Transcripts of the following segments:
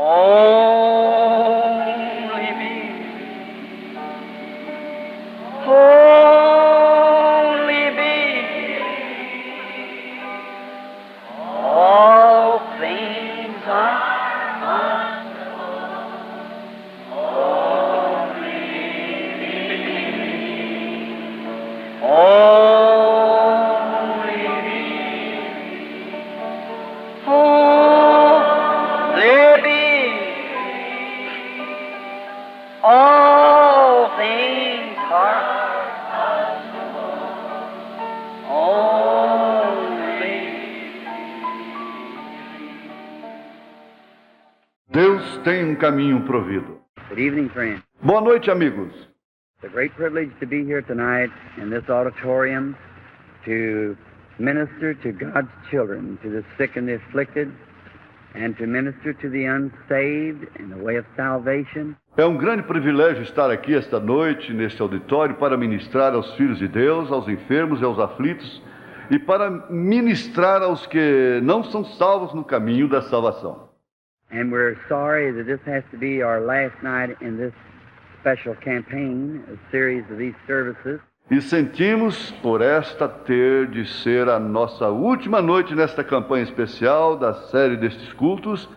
Only me. Only me. All things are only me. Only me. All things are only. Deus tem um caminho provido. Good evening, friends. Boa noite, amigos. It's a great privilege to be here tonight in this auditorium to minister to God's children, to the sick and the afflicted, and to minister to the unsaved in the way of salvation. É um grande privilégio estar aqui esta noite, neste auditório, para ministrar aos filhos de Deus, aos enfermos e aos aflitos, e para ministrar aos que não são salvos no caminho da salvação. And we're sorry that this has to be our last night in this special campaign, a series of these services. E sentimos por esta ter de ser a nossa última noite nesta campanha especial da série destes cultos.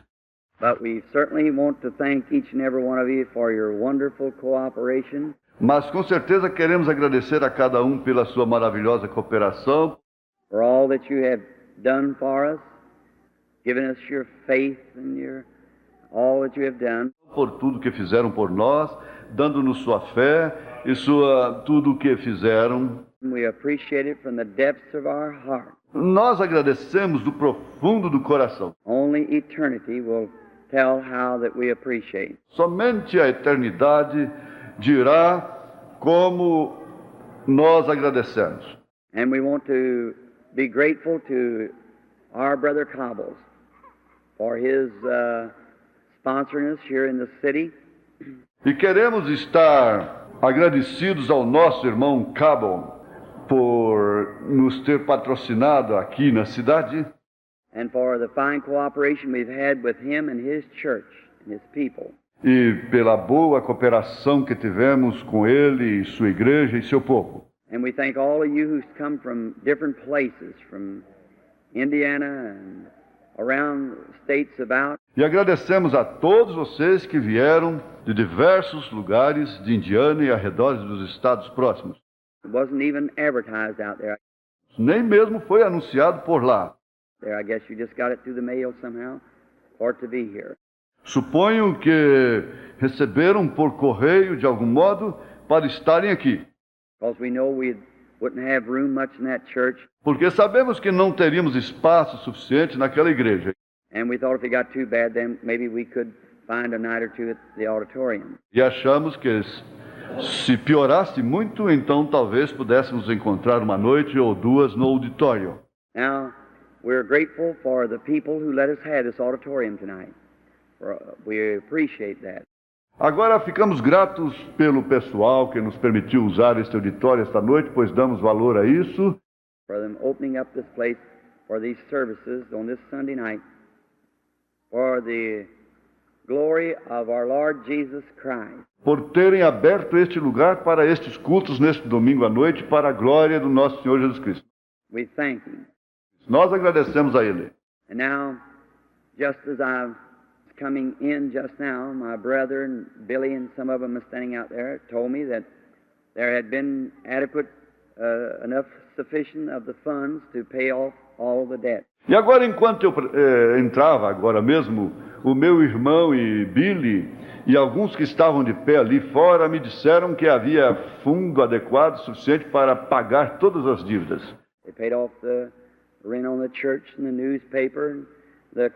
But we certainly want to thank each and every one of you for your wonderful cooperation. Mas com certeza queremos agradecer a cada um pela sua maravilhosa cooperação, For all that you have done for us, given us your faith and all that you have done. por tudo que fizeram por nós, dando-nos sua fé e tudo o que fizeram. We appreciate it from the depths of our heart. Nós agradecemos do profundo do coração. Only eternity will tell how that we appreciate. Somente a eternidade dirá como nós agradecemos. And we want to be grateful to our brother Cobbles for his sponsoring us here in the city. E queremos estar agradecidos ao nosso irmão Cabo por nos ter patrocinado aqui na cidade And for the fine cooperation we've had with him and his church and his people. e pela boa cooperação que tivemos com ele e sua igreja e seu povo. And we thank all of you who's come from different places, from Indiana and around states about. E agradecemos a todos vocês que vieram de diversos lugares de Indiana e arredores dos estados próximos. It wasn't even advertised out there. Nem mesmo foi anunciado por lá. I guess you just got it through the mail somehow for it to be here. Suponho que receberam por correio de algum modo para estarem aqui. Because we know we wouldn't have room much in that church. Porque sabemos que não teríamos espaço suficiente naquela igreja. And we thought if it got too bad, then maybe we could find a night or two at the auditorium. E achamos que se piorasse muito, então talvez pudéssemos encontrar uma noite ou duas no auditório. Now, we're grateful for the people who let us have this auditorium tonight. We appreciate that. Agora ficamos gratos pelo pessoal que nos permitiu usar este auditório esta noite, pois damos valor a isso. For them opening up this place for these services on this Sunday night for the glory of our Lord Jesus Christ. Por terem aberto este lugar para estes cultos neste domingo à noite, para a glória do nosso Senhor Jesus Cristo. We thank Him. Nós agradecemos a Ele. And now, just as I was coming in just now, my brother and Billy and some of them are standing out there told me that there had been adequate, enough sufficient of the funds to pay off all the debt. E agora, enquanto eu entrava, agora mesmo, o meu irmão e Billy e alguns que estavam de pé ali fora me disseram que havia fundo adequado suficiente para pagar todas as dívidas. They paid off the rent on the church and the newspaper and the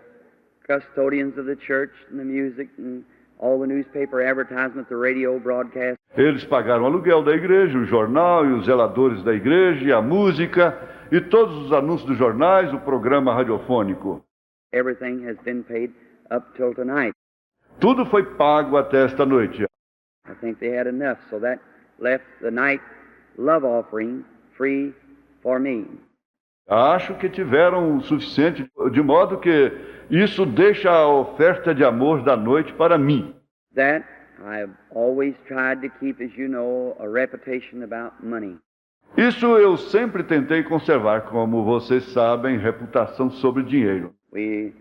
custodians of the church and the music and all the newspaper advertisements, the radio broadcast. Eles pagaram o aluguel da igreja, o jornal e os zeladores da igreja, e a música e todos os anúncios dos jornais, o programa radiofônico. Everything has been paid up till tonight. Tudo foi pago até esta noite. I think they had enough, so that left the night love offering free for me. Acho que tiveram o suficiente, de modo que Isso deixa a oferta de amor da noite para mim. That I've always tried to keep, as you know, a reputation about money. Isso eu sempre tentei conservar, como vocês sabem, reputação sobre dinheiro. We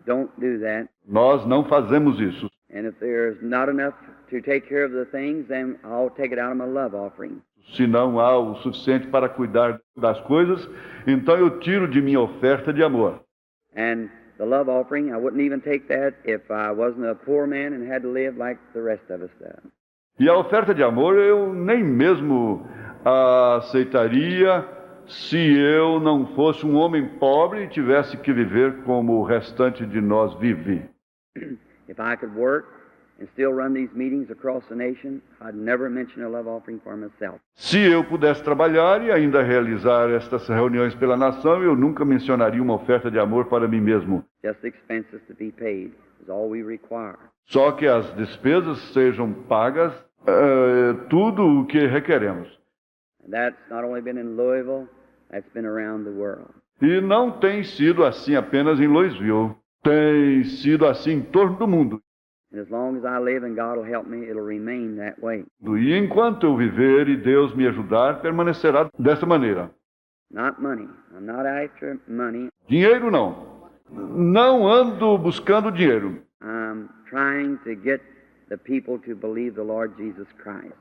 don't do that. Nós não fazemos isso. And if there's not enough to take care of the things, then I'll take it out of my love offering. Se não há o suficiente para cuidar das coisas, então eu tiro de minha oferta de amor. And the love offering, I wouldn't even take that if I wasn't a poor man and had to live like the rest of us do. E a oferta de amor eu nem mesmo aceitaria se eu não fosse um homem pobre e tivesse que viver como o restante de nós vive. If I could work and still run these meetings across the nation, I'd never mention a love offering for myself. Se eu pudesse trabalhar e ainda realizar estas reuniões pela nação, eu nunca mencionaria uma oferta de amor para mim mesmo. Just the expenses to be paid is all we require. Só que as despesas sejam pagas, tudo o que requeremos. And that's not only been in Louisville, that's been around the world. E não tem sido assim apenas em Louisville. Tem sido assim em torno do mundo. And as long as I live and God will help me, it'll remain that way. E enquanto eu viver e Deus me ajudar, permanecerá dessa maneira. Not money. I'm not after money. Dinheiro não. Não ando buscando dinheiro. I'm trying to get the people to believe the Lord Jesus Christ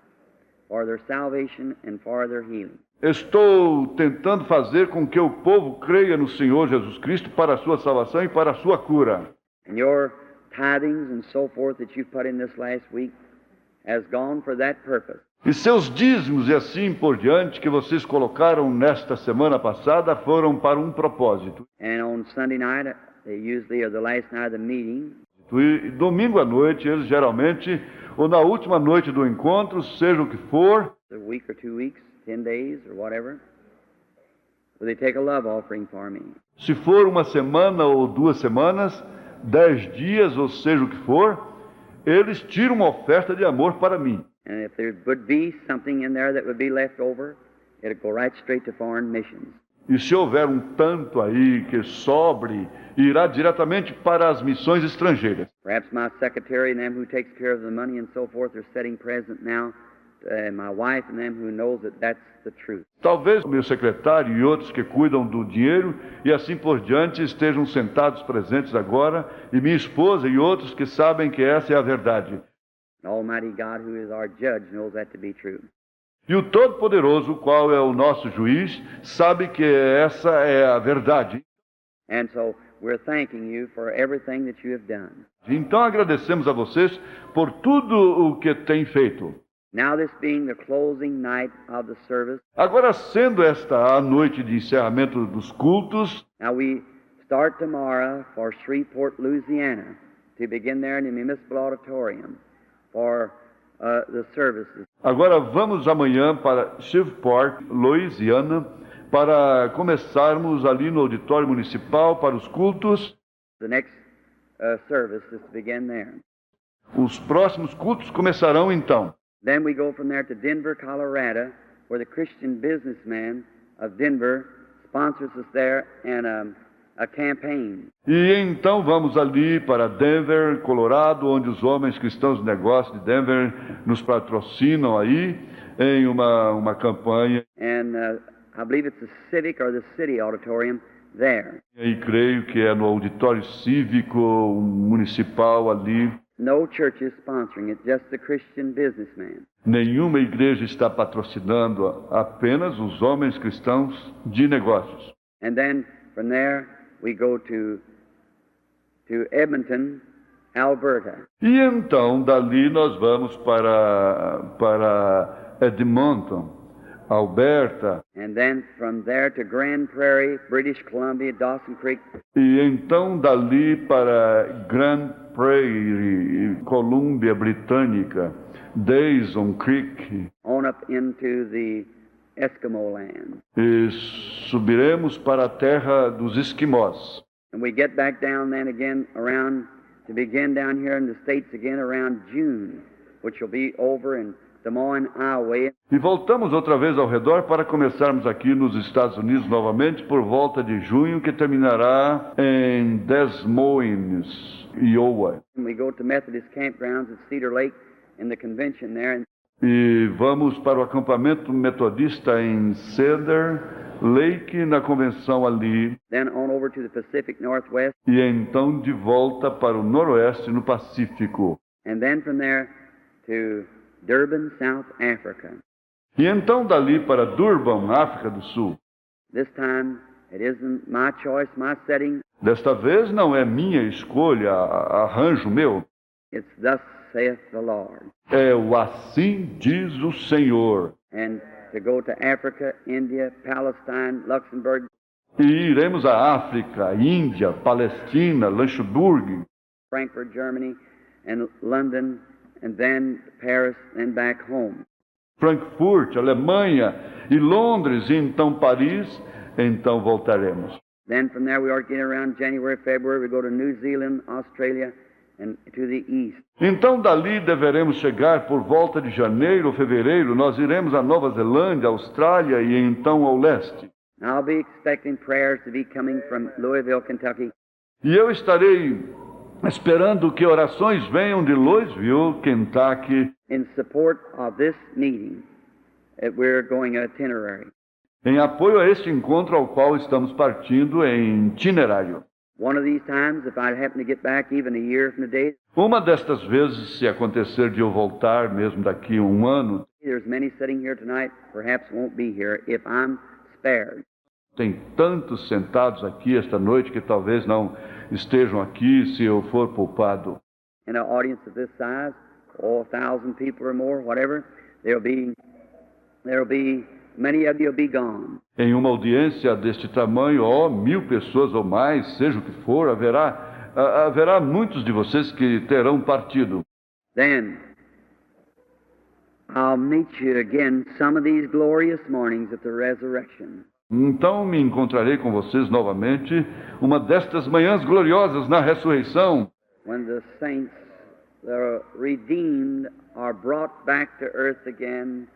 for their salvation and for their healing. Estou tentando fazer com que o povo creia no Senhor Jesus Cristo para a sua salvação e para a sua cura. And your tithings and so forth that you've put in this last week has gone for that purpose. E seus dízimos e assim por diante que vocês colocaram nesta semana passada foram para um propósito. And on Sunday night, they usually are the last night of the meeting. E domingo à noite, eles geralmente, ou na última noite do encontro, seja o que for, A week or 2 weeks, 10 days or whatever, will they take a love offering for me? se for uma semana ou 2 semanas, 10 dias, ou seja o que for, eles tiram uma oferta de amor para mim. And if there would be something in there that would be left over, it'll go right straight to foreign missions. E se houver um tanto aí que sobre, irá diretamente para as missões estrangeiras. Perhaps my secretary and them who takes care of the money and so forth are setting present now, and my wife and them who knows that that's the truth. Talvez o meu secretário e outros que cuidam do dinheiro e assim por diante estejam sentados presentes agora, e minha esposa e outros que sabem que essa é a verdade. And Almighty God, who is our judge, knows that to be true. E o Todo-Poderoso, qual é o nosso juiz, sabe que essa é a verdade. And so we're thanking you for everything that you have done. Então agradecemos a vocês por tudo o que têm feito. Now, this being the closing night of the service, Agora, sendo esta a noite de encerramento dos cultos, now we start tomorrow for Shreveport, Louisiana, to begin there in the Municipal Auditorium for the services. agora vamos amanhã para Shreveport, Louisiana, para começarmos ali no auditório municipal para os cultos. The next service is to begin there. Os próximos cultos começarão então. Then we go from there to Denver, Colorado, where the Christian businessman of Denver sponsors us there in a campaign. E então vamos ali para Denver, Colorado, onde os homens cristãos de negócio de Denver nos patrocinam aí em uma campanha. And I believe it's the Civic or the City Auditorium there. E creio que é no auditório cívico municipal ali. No church is sponsoring it, just the Christian businessman. Nenhuma igreja está patrocinando, apenas os homens cristãos de negócios. And then from there we go to Edmonton, Alberta. E então dali nós vamos para Edmonton, Alberta. And then from there to Grand Prairie, British Columbia, Dawson Creek. E então dali para Grand Prairie, Colômbia Britânica, Dawson Creek. On up into the Eskimo land. E subiremos para a terra dos esquimós. And we get back down then again to begin down here in the States again around June, which will be over in Des Moines, Iowa. E voltamos outra vez ao redor para começarmos aqui nos Estados Unidos novamente por volta de junho, que terminará em Des Moines, Iowa. We go to Methodist campgrounds at Cedar Lake in the convention there. E vamos para o acampamento metodista em Cedar Lake, na convenção ali. Then on over to the Pacific Northwest. E então de volta para o noroeste, no Pacífico. And then from there to Durban, South Africa. E então dali para Durban, África do Sul. This time it isn't my choice, my setting. Desta vez não é minha escolha, arranjo meu. It's thus saith the Lord. É o assim diz o Senhor. And to go to Africa, India, Palestine, Luxembourg. E iremos à África, Índia, Palestina, Luxemburgo, Frankfurt, Germany, and London, and then Paris, and back home. Frankfurt, Alemanha e Londres, e então Paris, então voltaremos. Then from there we are getting around January, February, we go to New Zealand, Australia, and to the east. Então dali deveremos chegar por volta de janeiro ou fevereiro, nós iremos à Nova Zelândia, Austrália e então ao leste. I'll be expecting prayers to be coming from Louisville, Kentucky. E eu estarei esperando que orações venham de Louisville, Kentucky, In support of this meeting, we're going itinerary. em apoio a este encontro ao qual estamos partindo em itinerário. One of these times, if I happen to get back even a year from today, Uma destas vezes, se acontecer de eu voltar, mesmo daqui a um ano, there's many sitting here tonight, perhaps won't be here if I'm spared. tem tantos sentados aqui esta noite que talvez não estejam aqui se eu for poupado. In an audience of this size, 1,000 people or more, whatever, there'll be many of you will be gone. Em uma audiência deste tamanho, 1.000 pessoas ou mais, seja o que for, haverá muitos de vocês que terão partido. Then I'll meet you again some of these glorious mornings at the resurrection. Então me encontrarei com vocês novamente uma destas manhãs gloriosas na ressurreição, When the saints, the redeemed, are brought back to earth again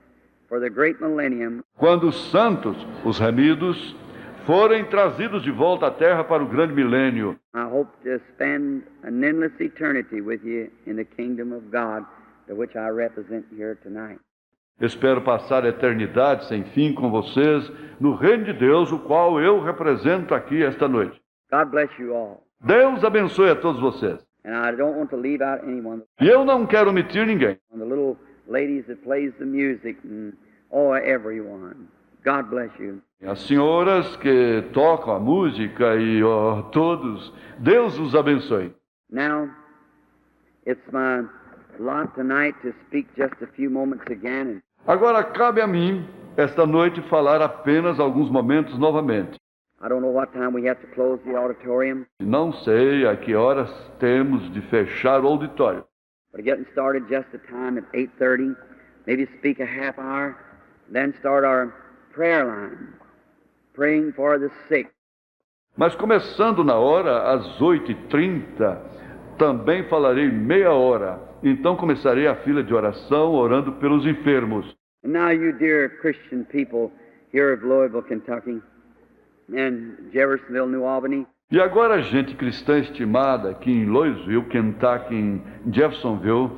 for the great millennium. quando os santos, os remidos, forem trazidos de volta à terra para o grande milênio. I hope to spend an endless eternity with you in the kingdom of God, to which I represent here tonight. Espero passar a eternidade sem fim com vocês no reino de Deus, o qual eu represento aqui esta noite. God bless you all. Deus abençoe a todos vocês. And I don't want to leave out anyone. E eu não quero omitir ninguém. The little ladies that plays the music and everyone. God bless you. As senhoras que tocam a música e todos, Deus os abençoe. Now, it's my lot tonight to speak just a few moments again. Agora cabe a mim, esta noite, falar apenas alguns momentos novamente. I don't know what time we have to close the auditorium, Não sei a que horas temos de fechar o auditório. but getting started just a time at 8:30, maybe speak a half hour, then start our prayer line, praying for the sick. Mas começando na hora, às 8h30, também falarei meia hora. Então começarei a fila de oração orando pelos enfermos. And now you dear Christian people here of Louisville, Kentucky, and Jeffersonville, New Albany, E agora, gente cristã estimada aqui em Louisville, Kentucky, em Jeffersonville,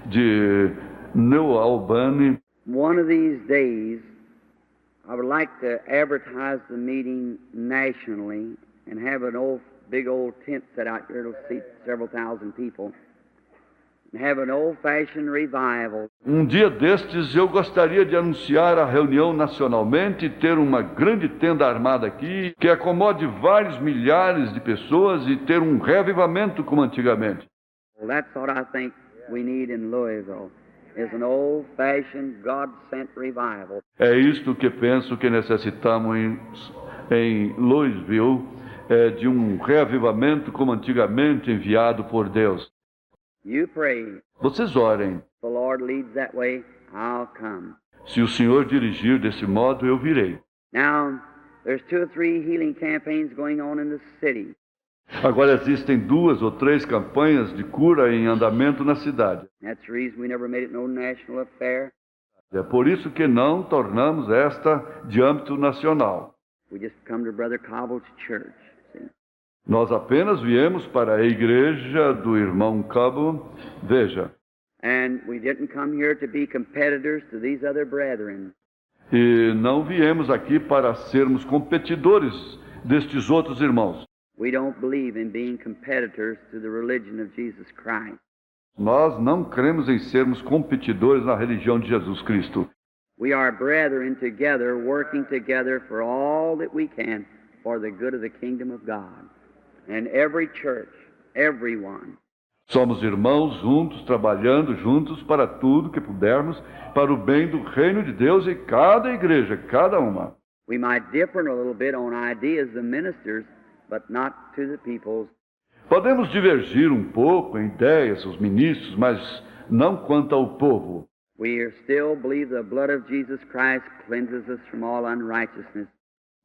de New Albany, one of these days I would like to advertise the meeting nationally and have an big old tent set out here to seat several thousand people. Have an old-fashioned revival. um dia destes eu gostaria de anunciar a reunião nacionalmente, ter uma grande tenda armada aqui, que acomode vários milhares de pessoas e ter um reavivamento como antigamente. Well, that's what I think we need in Louisville, is an old-fashioned, God-sent revival. É isto que penso que necessitamos em Louisville, de um reavivamento como antigamente enviado por Deus. You pray. Vocês orem. If the Lord leads that way, I'll come. Se o Senhor dirigir desse modo, eu virei. Now, there's 2 or 3 healing campaigns going on in the city. Agora existem 2 ou 3 campanhas de cura em andamento na cidade. That's the reason we never made it no national affair. É por isso que não tornamos esta de âmbito nacional. We just come to Brother Cobble's church. See? Nós apenas viemos para a igreja do irmão Cabo. Veja, And we didn't come here to be competitors to these other brethren. e não viemos aqui para sermos competidores destes outros irmãos. We don't believe in being competitors to the religion of Jesus Christ. Nós não cremos em sermos competidores na religião de Jesus Cristo. We are brethren together, working together for all that we can for the good of the kingdom of God. And every church, everyone, Somos irmãos juntos, trabalhando juntos para tudo que pudermos, para o bem do reino de Deus e cada igreja, cada uma. we might differ a little bit on ideas, the ministers, but not to the peoples. Podemos divergir um pouco em ideias, os ministros, mas não quanto ao povo. We still believe the blood of Jesus Christ cleanses us from all unrighteousness.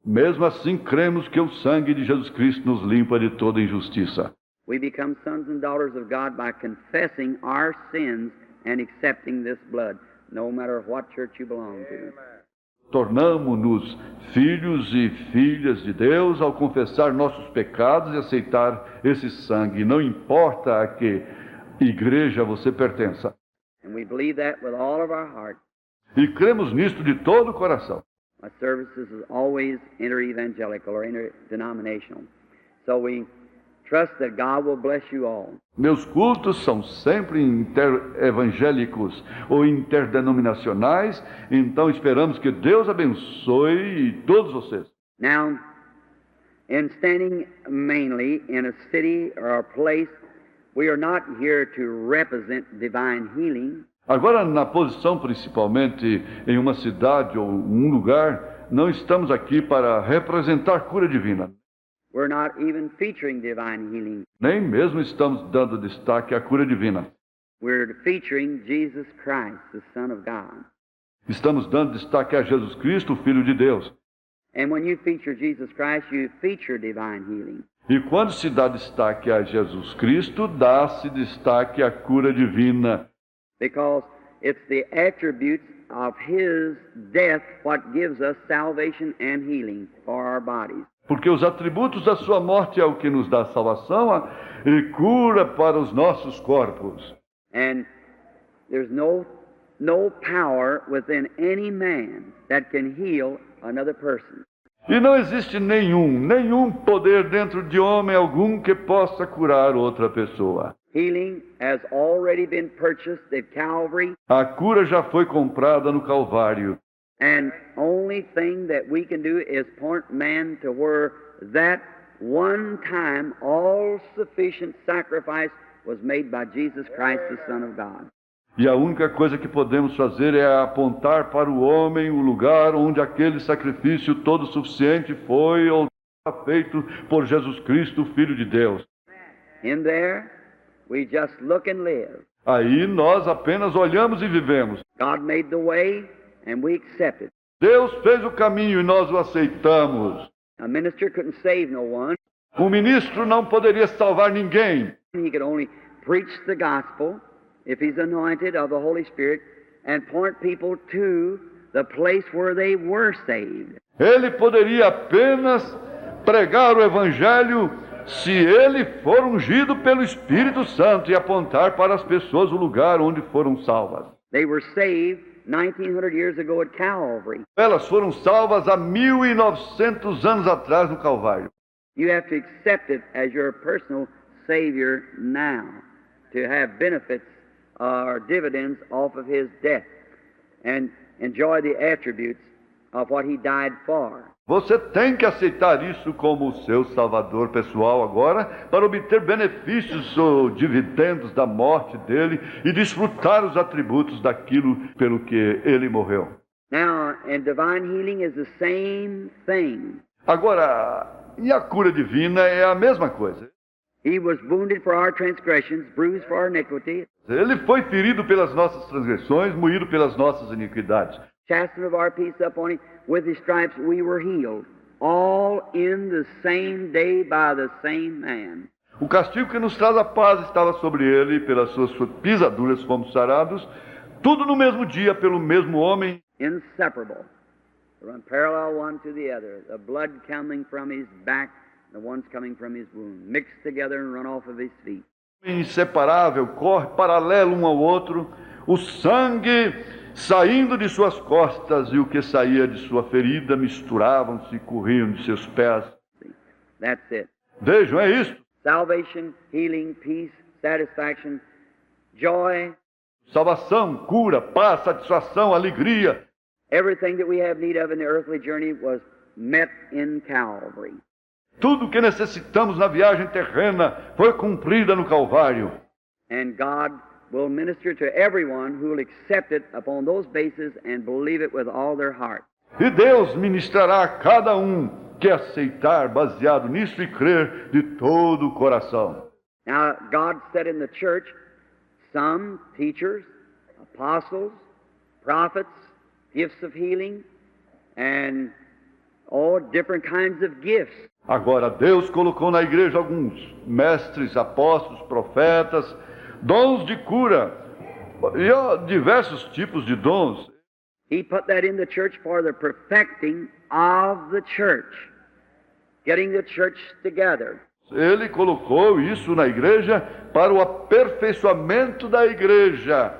Mesmo assim, cremos que o sangue de Jesus Cristo nos limpa de toda injustiça. We become sons and daughters of God by confessing our sins and accepting this blood, no matter what church you belong to. Tornamo-nos filhos e filhas de Deus ao confessar nossos pecados e aceitar esse sangue, não importa a que igreja você pertença. And we believe that with all of our heart. E cremos nisto de todo o coração. My services is always inter-evangelical or interdenominational. So we trust that God will bless you all. Meus cultos são sempre interevangélicos ou interdenominacionais, então esperamos que Deus abençoe todos vocês. Now, in standing mainly in a city or a place, we are not here to represent divine healing. Agora, na posição principalmente em uma cidade ou um lugar, não estamos aqui para representar cura divina. We're not even featuring divine healing. Nem mesmo estamos dando destaque à cura divina. We're featuring Jesus Christ, the Son of God. Estamos dando destaque a Jesus Cristo, o Filho de Deus. And when you feature Jesus Christ, you feature divine healing. E quando se dá destaque a Jesus Cristo, dá-se destaque à cura divina. Because it's the attributes of His death what gives us salvation and healing for our bodies. Porque os atributos da sua morte é o que nos dá salvação e cura para os nossos corpos. And there's no power within any man that can heal another person. E não existe nenhum poder dentro de homem algum que possa curar outra pessoa. Healing has already been purchased at Calvary. A cura já foi comprada no Calvário. And only thing that we can do is point man to where that one time all-sufficient sacrifice was made by Jesus Christ, the Son of God. E a única coisa que podemos fazer é apontar para o homem o lugar onde aquele sacrifício todo suficiente foi ou feito por Jesus Cristo, Filho de Deus. In there, we just look and live. Aí nós apenas olhamos e vivemos. God made the way, and we accept it. Deus fez o caminho e nós o aceitamos. A minister couldn't save no one. O ministro não poderia salvar ninguém. He could only preach the gospel, if he's anointed of the Holy Spirit, and point people to the place where they were saved. Ele poderia apenas pregar o evangelho se ele for ungido pelo Espírito Santo e apontar para as pessoas o lugar onde foram salvas. They were saved 1900 years ago at Calvary. Elas foram salvas há 1900 anos atrás no Calvário. You have to accept it as your personal Savior now to have benefits or dividends off of His death and enjoy the attributes of what He died for. Você tem que aceitar isso como seu salvador pessoal agora para obter benefícios ou dividendos da morte dele e desfrutar os atributos daquilo pelo que ele morreu. Now, and divine healing is the same thing. Agora, e a cura divina é a mesma coisa. He was wounded for our transgressions, bruised for our iniquity. Ele foi ferido pelas nossas transgressões, moído pelas nossas iniquidades. Chastisement of our peace upon Him. With His stripes we were healed. All in the same day by the same man. O castigo que nos traz a paz estava sobre ele, e pelas suas pisaduras fomos sarados. Tudo no mesmo dia, pelo mesmo homem, inseparable. They run parallel one to the other. The blood coming from his back, the one's coming from his wound, mixed together and run off of his feet. inseparável, corre paralelo um ao outro, o sangue saindo de suas costas e o que saía de sua ferida misturavam-se e corriam de seus pés. That's it. Vejam, é isto. Salvation, healing, peace, satisfaction, joy, Salvação, cura, paz, satisfação, alegria. everything that we have need of in the earthly journey was met in Calvary. Tudo o que necessitamos na viagem terrena foi cumprida no Calvário. And God will minister to everyone who will accept it upon those bases and believe it with all their heart. E Deus ministrará a cada um que aceitar, baseado nisso, e crer de todo o coração. Now, God set in the church some teachers, apostles, prophets, gifts of healing, and all different kinds of gifts. Agora, Deus colocou na igreja alguns mestres, apóstolos, profetas, dons de cura e diversos tipos de dons. He put that in the church for the perfecting of the church, getting the church together. Ele colocou isso na igreja para o aperfeiçoamento da igreja,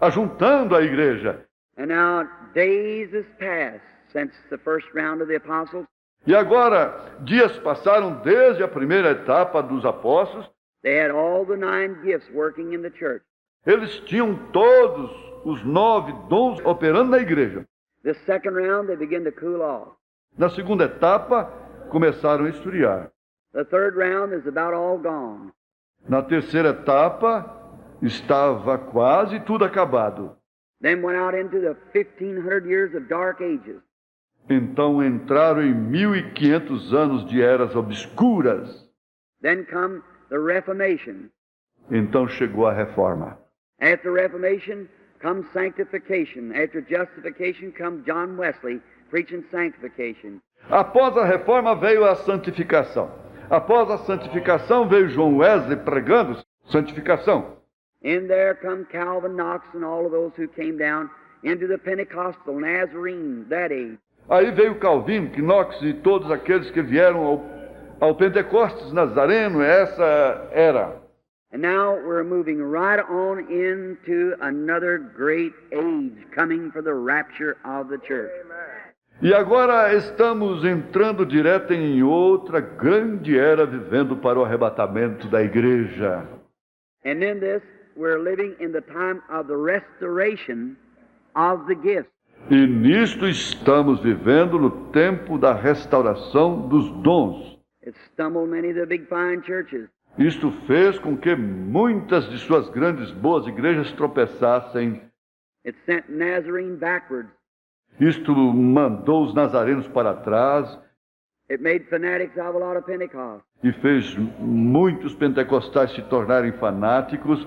ajuntando a igreja. And now days has passed since the first round of the apostles. E agora, dias passaram desde a primeira etapa dos apóstolos. They had all the 9 gifts working in the church. Eles tinham todos os 9 dons operando na igreja. The second round, they began to cool off. Na segunda etapa, começaram a esfriar. The third round is about all gone. Na terceira etapa, estava quase tudo acabado. Then went out into the 1500 years of dark ages. Então entraram em 1500 anos de eras obscuras. Then come the Reformation. Então chegou a reforma. After Reformation comes sanctification. After justification comes John Wesley preaching sanctification. Após a reforma veio a santificação. Após a santificação veio João Wesley pregando santificação. In there come Calvin Knox and all of those who came down into the Pentecostal Nazarene, that age. Aí veio Calvino, Knox e todos aqueles que vieram ao Pentecostes Nazareno, essa era. And now we're moving right on into another great age coming for the rapture of the church. E agora estamos entrando direto em outra grande era, vivendo para o arrebatamento da igreja. And in this, we're living in the time of the restoration of the gifts. E nisto estamos vivendo no tempo da restauração dos dons. It stumbled many of the big fine churches. Isto fez com que muitas de suas grandes boas igrejas tropeçassem. It sent Nazarene backwards. Isto mandou os nazarenos para trás It made fanatics of a lot of Pentecost. e fez muitos pentecostais se tornarem fanáticos.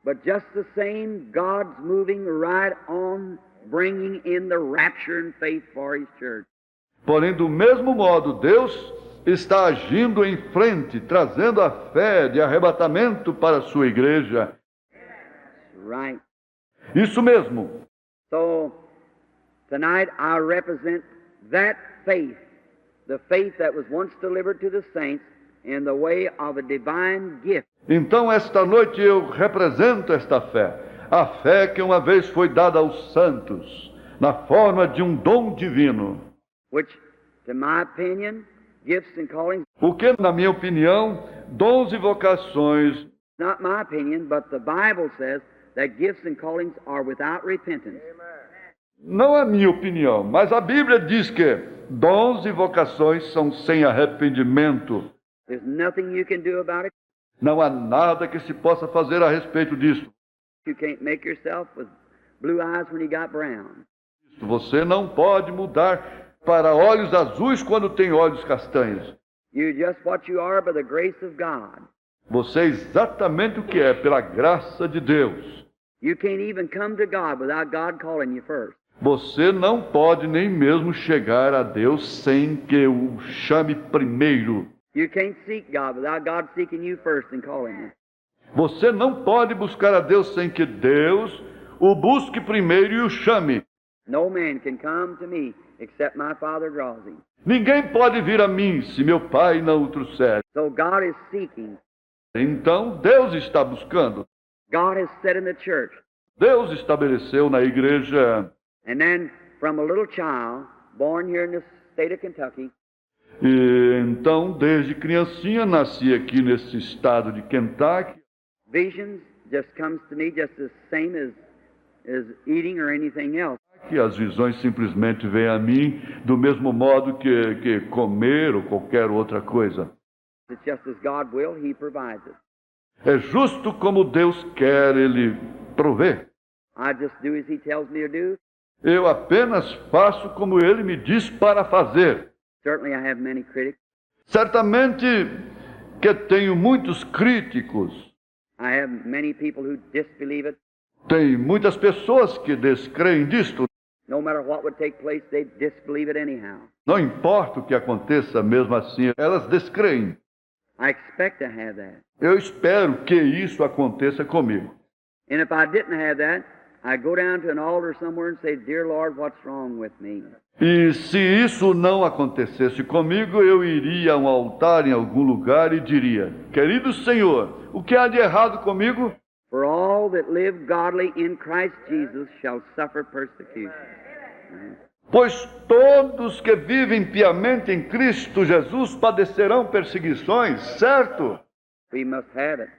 But just the same, God's moving right on, bringing in the rapture and faith for His church. Porém, do mesmo modo, Deus está agindo em frente, trazendo a fé de arrebatamento para a sua igreja. Right. Isso mesmo. So, tonight I represent that faith, the faith that was once delivered to the saints in the way of a divine gift. Então, esta noite eu represento esta fé, a fé que uma vez foi dada aos santos, na forma de um dom divino. Which, to my opinion, gifts and callings, O que, na minha opinião, dons e vocações, not my opinion, but the Bible says that gifts and callings are without repentance. não é minha opinião, mas a Bíblia diz que dons e vocações são sem arrependimento. There's nothing you can do about it. Não há nada que se possa fazer a respeito disso. You can't make yourself with blue eyes when you got brown. Você não pode mudar para olhos azuis quando tem olhos castanhos. You're just what you are by the grace of God. Você é exatamente o que é, pela graça de Deus. You can't even come to God without God calling you first. Você não pode nem mesmo chegar a Deus sem que o chame primeiro. You can't seek God without God seeking you first and calling you. Você não pode buscar a Deus sem que Deus o busque primeiro e o chame. No man can come to me except my Father draws him. Ninguém pode vir a mim se meu Pai não o trouxer. So God is seeking. Então Deus está buscando. God has set in the church. Deus estabeleceu na igreja. And then from a little child born here in the state of Kentucky, E então, desde criancinha, nasci aqui nesse estado de Kentucky. visions just comes to me just the same as eating or anything else. Que as visões simplesmente vêm a mim do mesmo modo que comer ou qualquer outra coisa. It's just as God will, He provides it. É justo como Deus quer, Ele provê. I just do as He tells me to do. Eu apenas faço como Ele me diz para fazer. Certainly I have many critics. Certamente que tenho muitos críticos. I have many people who disbelieve it. Tem muitas pessoas que descreem disto. No matter what would take place, they disbelieve it anyhow. Não importa o que aconteça, mesmo assim, elas descreem. I expect to have that. Eu espero que isso aconteça comigo. And if I didn't have that, I'd go down to an altar somewhere and say, Dear Lord, what's wrong with me? E se isso não acontecesse comigo, eu iria a um altar em algum lugar e diria: Querido Senhor, o que há de errado comigo? For all that live godly in Christ Jesus shall suffer persecution. Pois todos que vivem piamente em Cristo Jesus padecerão perseguições, certo? We must have it.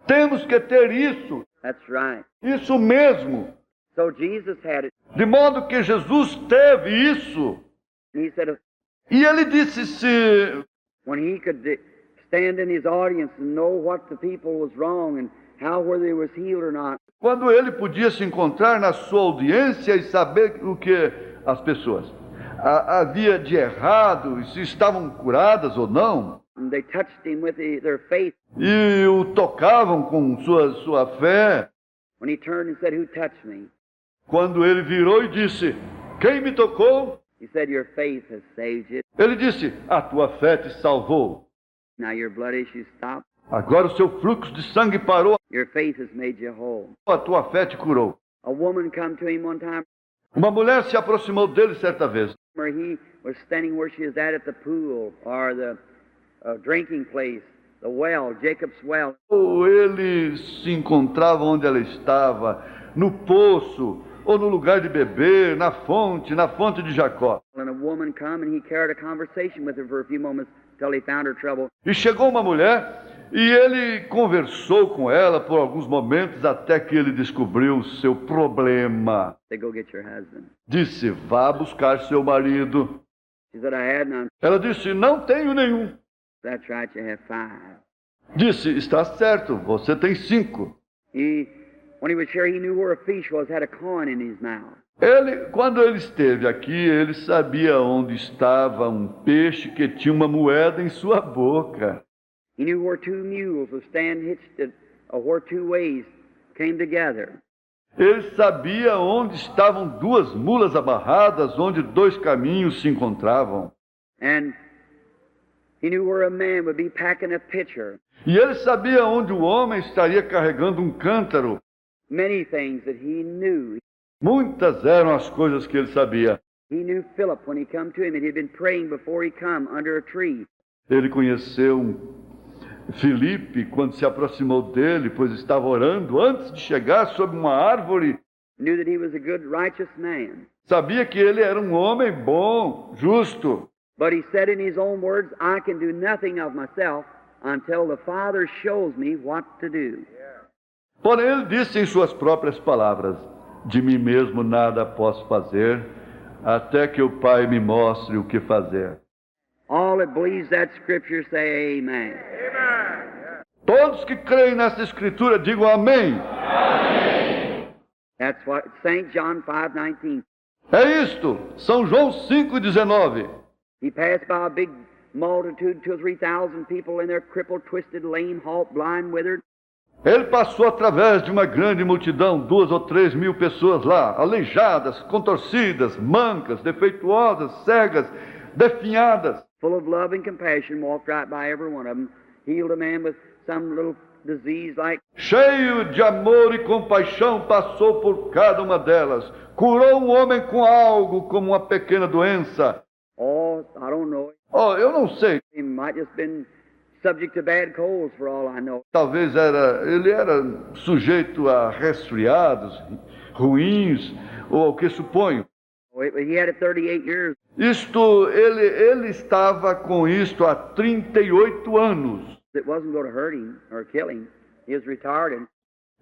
Temos que ter isso, That's right. isso mesmo. So Jesus had it. De modo que Jesus teve isso. And He said, E ele disse: se when He could stand in His audience and know what the people was wrong and how, whether they was healed or not, quando ele podia se encontrar na sua audiência e saber o que as pessoas havia de errado, e se estavam curadas ou não, and they touched Him with their faith. e o tocavam com sua fé, When He turned and said, Who touched me? quando ele virou e disse: Quem me tocou? He said, Your faith has saved you. Ele disse: A tua fé te salvou. Now your blood issues stopped. Agora o seu fluxo de sangue parou. Your faith has made you whole. A tua fé te curou. A woman come to him one time Uma mulher se aproximou dele certa vez. where he was standing where she was at the pool or the drinking place, the well, Jacob's well. Ou ele se encontrava onde ela estava, no poço, ou no lugar de beber, na fonte de Jacó. And a woman come and he carried a conversation with her for a few moments till he found her trouble. E chegou uma mulher e ele conversou com ela por alguns momentos até que ele descobriu o seu problema. Said, Go get your husband. Disse: Vá buscar seu marido. She said, I had none. Ela disse: Não tenho nenhum. That's right, you have 5. Disse: Está certo, você tem 5. When he was here, he knew where a fish was, had a coin in his mouth. Quando ele esteve aqui, ele sabia onde estava um peixe que tinha uma moeda em sua boca. He knew where 2 mules would stand hitched where 2 ways came together. Ele sabia onde estavam 2 mulas amarradas, onde 2 caminhos se encontravam. And he knew where a man would be packing a pitcher. E ele sabia onde o homem estaria carregando um cântaro. Many things that he knew. Muitas eram as coisas que ele sabia. He knew Philip when he come to him, and he'd been praying before he come under a tree. Ele conheceu Filipe quando se aproximou dele, pois estava orando antes de chegar sob uma árvore. Knew that he was a good, righteous man. Sabia que ele era um homem bom, justo. But he said in his own words, I can do nothing of myself until the Father shows me what to do. Porém, ele disse em suas próprias palavras: De mim mesmo nada posso fazer, até que o Pai me mostre o que fazer. All that believes that scripture say amen. Todos que creem nessa escritura digam amém. That's what St. John 5:19. É isto, São João 5,19. He passed by a big multitude, 2,000 or 3,000 people in there, crippled, twisted, lame, halt, blind, withered. Ele passou através de uma grande multidão, 2 ou 3 mil pessoas lá, aleijadas, contorcidas, mancas, defeituosas, cegas, definhadas. Full of love and compassion, walked right by every one of them, healed a man with some little disease like cheio de amor e compaixão, passou por cada uma delas. Curou um homem com algo como uma pequena doença. oh, I don't know. Oh, eu não sei. He might just been subject to bad colds for all I know. Talvez ele era sujeito a resfriados ruins, ou ao que suponho. He had it 38 years. Ele estava com isto há 38 anos. It wasn't going to hurt him or kill him. He was retarded.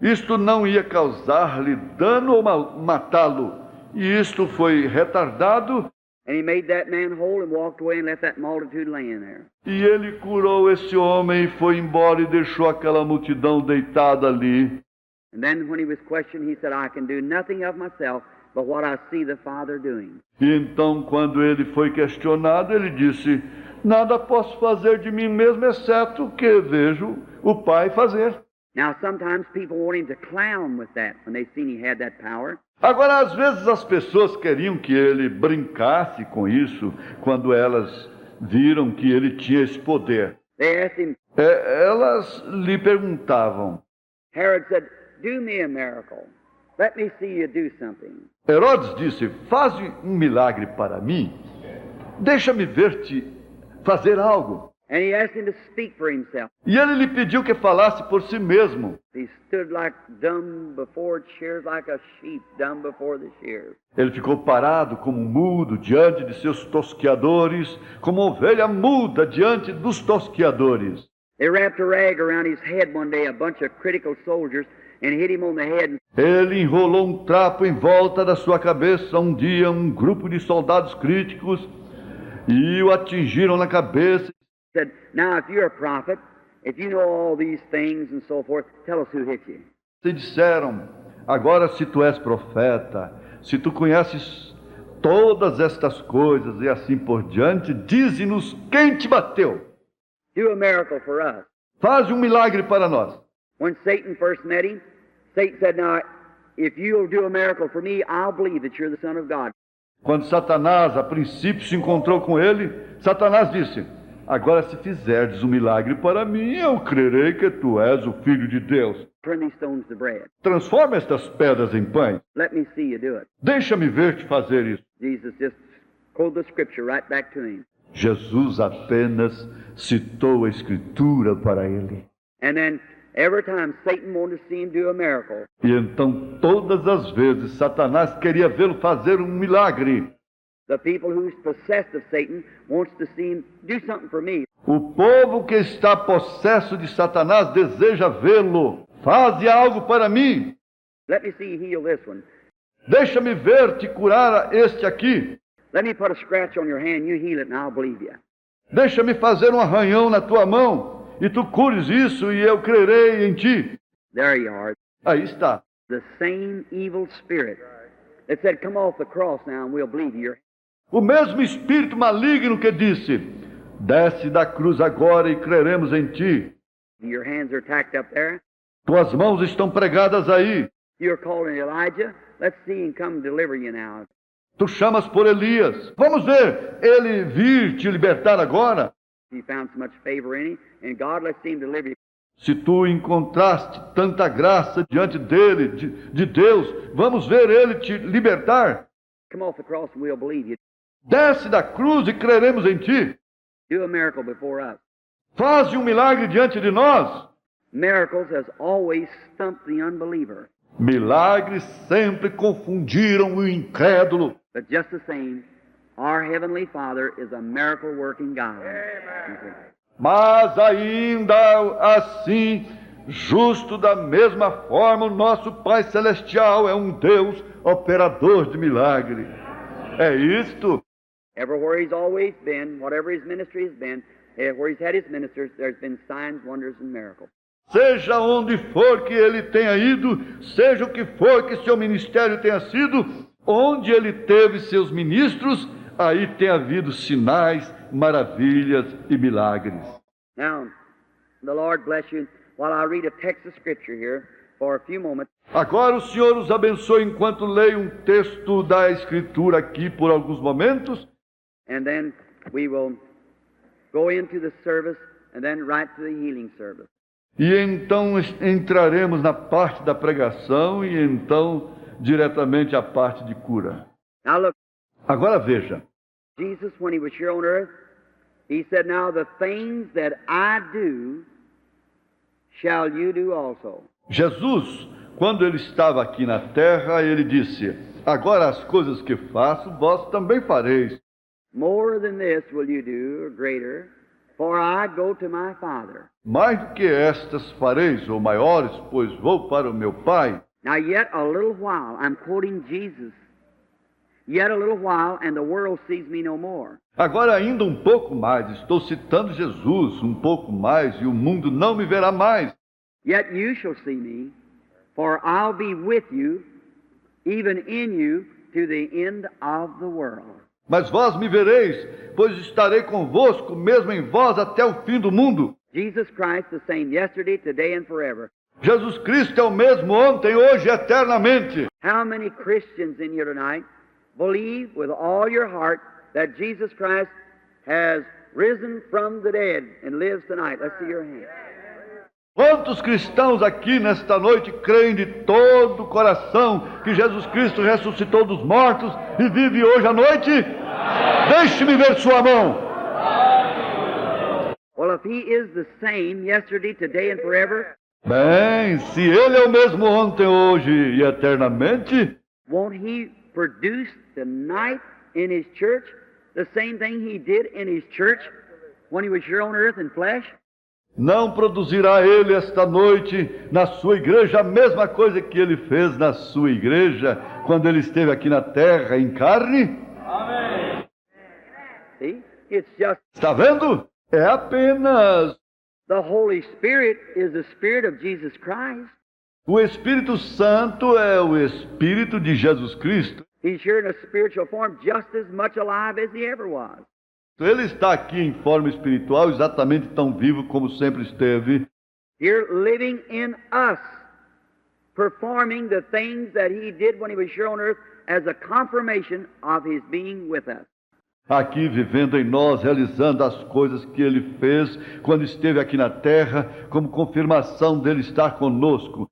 Isto não ia causar-lhe dano ou matá-lo. E isto foi retardado. And he made that man whole and walked away and left that multitude laying there. E ele curou esse homem e foi embora e deixou aquela multidão deitada ali. And then when he was questioned, he said, I can do nothing of myself but what I see the Father doing. E então, quando ele foi questionado, ele disse: nada posso fazer de mim mesmo, exceto o que vejo o Pai fazer. Now, sometimes people want him to clown with that when they seen he had that power. Agora, às vezes as pessoas queriam que ele brincasse com isso, quando elas viram que ele tinha esse poder. They asked him, Elas lhe perguntavam. Herod said, do me a miracle. Let me see you do something. Herodes disse: faze um milagre para mim. Deixa-me ver-te fazer algo. And he asked him to speak for himself. E ele lhe pediu que falasse por si mesmo. He stood like dumb before shears, like a sheep dumb before the shears. Ele ficou parado como mudo diante de seus tosqueadores, como ovelha muda diante dos tosqueadores. They wrapped a rag around his head one day, a bunch of critical soldiers, and hit him on the head. Ele enrolou um trapo em volta da sua cabeça um dia, um grupo de soldados críticos, e o atingiram na cabeça. Said, now if you're a prophet, if you know all these things and so forth, tell us who hit you. E disseram: agora, se tu és profeta, se tu conheces todas estas coisas e assim por diante, dize-nos quem te bateu. Do a miracle for us. Faze um milagre para nós. When Satan first met him, Satan said, now, if you'll do a miracle for me, I'll believe that you're the Son of God. Quando Satanás, a princípio, se encontrou com ele, Satanás disse: agora, se fizerdes um milagre para mim, eu crerei que tu és o Filho de Deus. Turn these stones to bread. Transforma estas pedras em pães. Let me see you do it. Deixa-me ver-te fazer isso. Jesus just quoted the scripture right back to him. Jesus apenas citou a Escritura para ele. And then every time Satan wanted to see him do a miracle, E então, todas as vezes, Satanás queria vê-lo fazer um milagre. the people who's possessed of Satan wants to see him do something for me. O povo que está possesso de Satanás deseja vê-lo. Faze algo para mim. Let me see you heal this one. Deixa-me ver-te curar este aqui. Let me put a scratch on your hand, you heal it, and I'll believe you. Deixa-me fazer um arranhão na tua mão, e tu cures isso, e eu crerei em ti. There you are. Aí está. The same evil spirit that said, come off the cross now and we'll believe you. O mesmo espírito maligno que disse: desce da cruz agora e creremos em ti. Your hands are tacked up there. Tuas mãos estão pregadas aí. You're calling Elijah. Let's see him come deliver you now. Tu chamas por Elias. Vamos ver ele vir te libertar agora. You found so much favor in him, and God, let's see him deliver you. Se tu encontraste tanta graça diante dele, de Deus, vamos ver ele te libertar. Come off the cross and we'll believe you. Desce da cruz e creremos em ti. Do a miracle before us. Faze um milagre diante de nós. Miracles has always stumped the unbeliever. Milagres sempre confundiram o incrédulo. But just the same, our Heavenly Father is a miracle-working God. Amen. Mas ainda assim, justo da mesma forma, o nosso Pai Celestial é um Deus operador de milagre. É isto. Everywhere He's always been, whatever His ministry has been, where He's had His ministers, there's been signs, wonders, and miracles. Seja onde for que ele tenha ido, seja o que for que seu ministério tenha sido, onde ele teve seus ministros, aí tem havido sinais, maravilhas e milagres. Now, the Lord bless you. While I read a text of Scripture here for a few moments. Agora o Senhor os abençoe enquanto leio um texto da Escritura aqui por alguns momentos. And then we will go into the service and then right to the healing service. E então entraremos na parte da pregação e então diretamente a parte de cura. Now look, Agora veja, Jesus, when he was here on earth, he said, "Now the things that I do, shall you do also." Jesus, quando ele estava aqui na terra, ele disse: agora as coisas que faço, vós também fareis. More than this will you do, or greater, for I go to my Father. Mais do que estas fareis, ou maiores, pois vou para o meu Pai. Now yet a little while, I'm quoting Jesus. Yet a little while, and the world sees me no more. Agora ainda um pouco mais, estou citando Jesus, um pouco mais, e o mundo não me verá mais. Yet you shall see me, for I'll be with you, even in you, to the end of the world. Mas vós me vereis, pois estarei convosco, mesmo em vós, até o fim do mundo. Jesus Christ, the same yesterday, today, and forever. Jesus Cristo é o mesmo ontem, hoje e eternamente. How many Christians in here tonight believe with all your heart that Jesus Christ has risen from the dead and lives tonight? Let's see your hand. Quantos cristãos aqui nesta noite creem de todo o coração que Jesus Cristo ressuscitou dos mortos e vive hoje à noite? Deixe-me ver sua mão. Well, if he is the same yesterday, today, and forever, Bem, se ele é o mesmo ontem, hoje e eternamente, won't he produce tonight in his church the same thing he did in his church when he was here on earth in flesh? não produzirá ele esta noite na sua igreja a mesma coisa que ele fez na sua igreja quando ele esteve aqui na terra em carne? See? It's just Está vendo? É apenas the Holy Spirit is the Spirit of Jesus Christ. o Espírito Santo é o Espírito de Jesus Cristo. He's here in a spiritual form just as much alive as he ever was. Ele está aqui em forma espiritual exatamente tão vivo como sempre esteve. Here living in us, performing the things that he did when he was here on earth as a confirmation of his being with us. Aqui vivendo em nós, realizando as coisas que ele fez quando esteve aqui na terra, como confirmação dele estar conosco.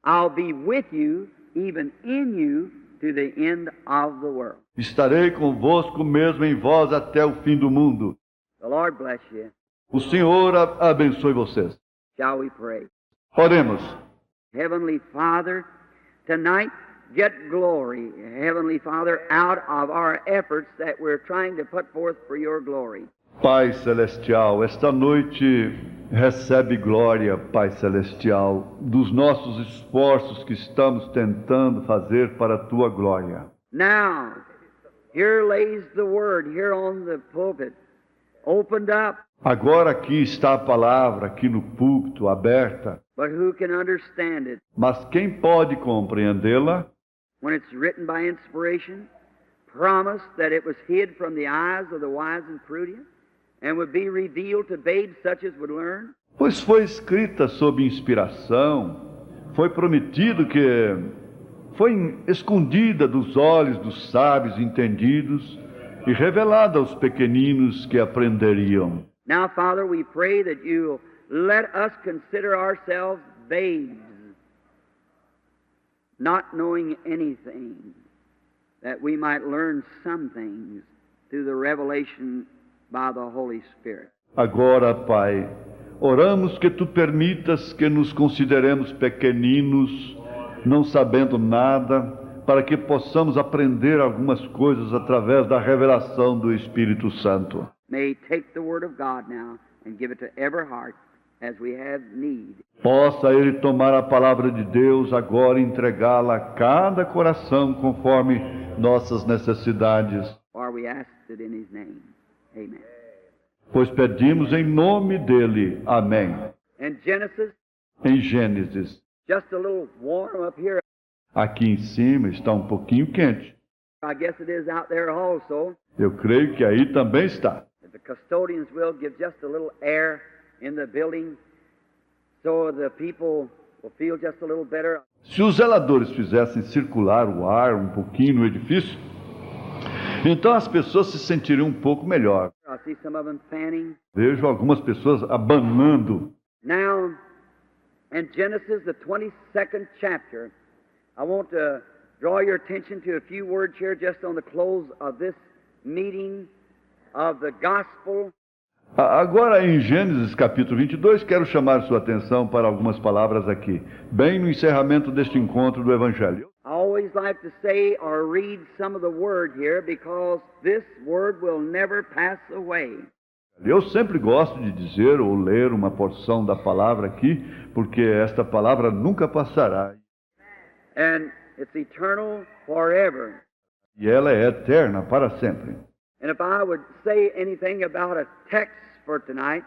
I'll be with you, even in you, to the end of the world. Estarei convosco mesmo em vós até o fim do mundo. The Lord bless you. O Senhor abençoe vocês. Shall we pray? Oremos. Heavenly Father, tonight get glory, Heavenly Father, out of our efforts that we're trying to put forth for your glory. Pai Celestial, esta noite recebe glória, Pai Celestial, dos nossos esforços que estamos tentando fazer para a Tua glória. Now, here lays the word here on the pulpit, opened up, Agora aqui está a palavra, aqui no púlpito, aberta, but who can understand it? mas quem pode compreendê-la? When it's written by inspiration, promised that it was hid from the eyes of the wise and prudent, and would be revealed to babes such as would learn? Pois foi escrita sob inspiração, foi prometido que foi escondida dos olhos dos sábios entendidos e revelada aos pequeninos que aprenderiam. Now, Father, we pray that you'll let us consider ourselves babes, not knowing anything, that we might learn some things through the revelation by the Holy Spirit. Agora, Pai, oramos que Tu permitas que nos consideremos pequeninos, não sabendo nada, para que possamos aprender algumas coisas através da revelação do Espírito Santo. May he take the Word of God now and give it to every heart as we have need. Possa Ele tomar a palavra de Deus agora e entregá-la a cada coração conforme nossas necessidades. For we ask it in His name. Amen. Pois pedimos em nome dEle. Amém. And Genesis, Em Gênesis, just a little warm up here. aqui em cima está um pouquinho quente. I guess it is out there also. Eu creio que aí também está. If the custodians will give just a little air in the building so the people will feel just a little better. Se os zeladores fizessem circular o ar um pouquinho no edifício, então as pessoas se sentiriam um pouco melhor. I see some of them fanning. Vejo algumas pessoas abanando. Now, In Genesis, the 22nd chapter, I want to draw your attention to a few words here just on the close of this meeting of the gospel. Agora, em Gênesis capítulo 22, quero chamar sua atenção para algumas palavras aqui, bem no encerramento deste encontro do Evangelho. I always like to say or read some of the word here because this word will never pass away. Eu sempre gosto de dizer ou ler uma porção da palavra aqui, porque esta palavra nunca passará. And it's eternal forever. E ela é eterna para sempre. And if I would say anything about a text for tonight,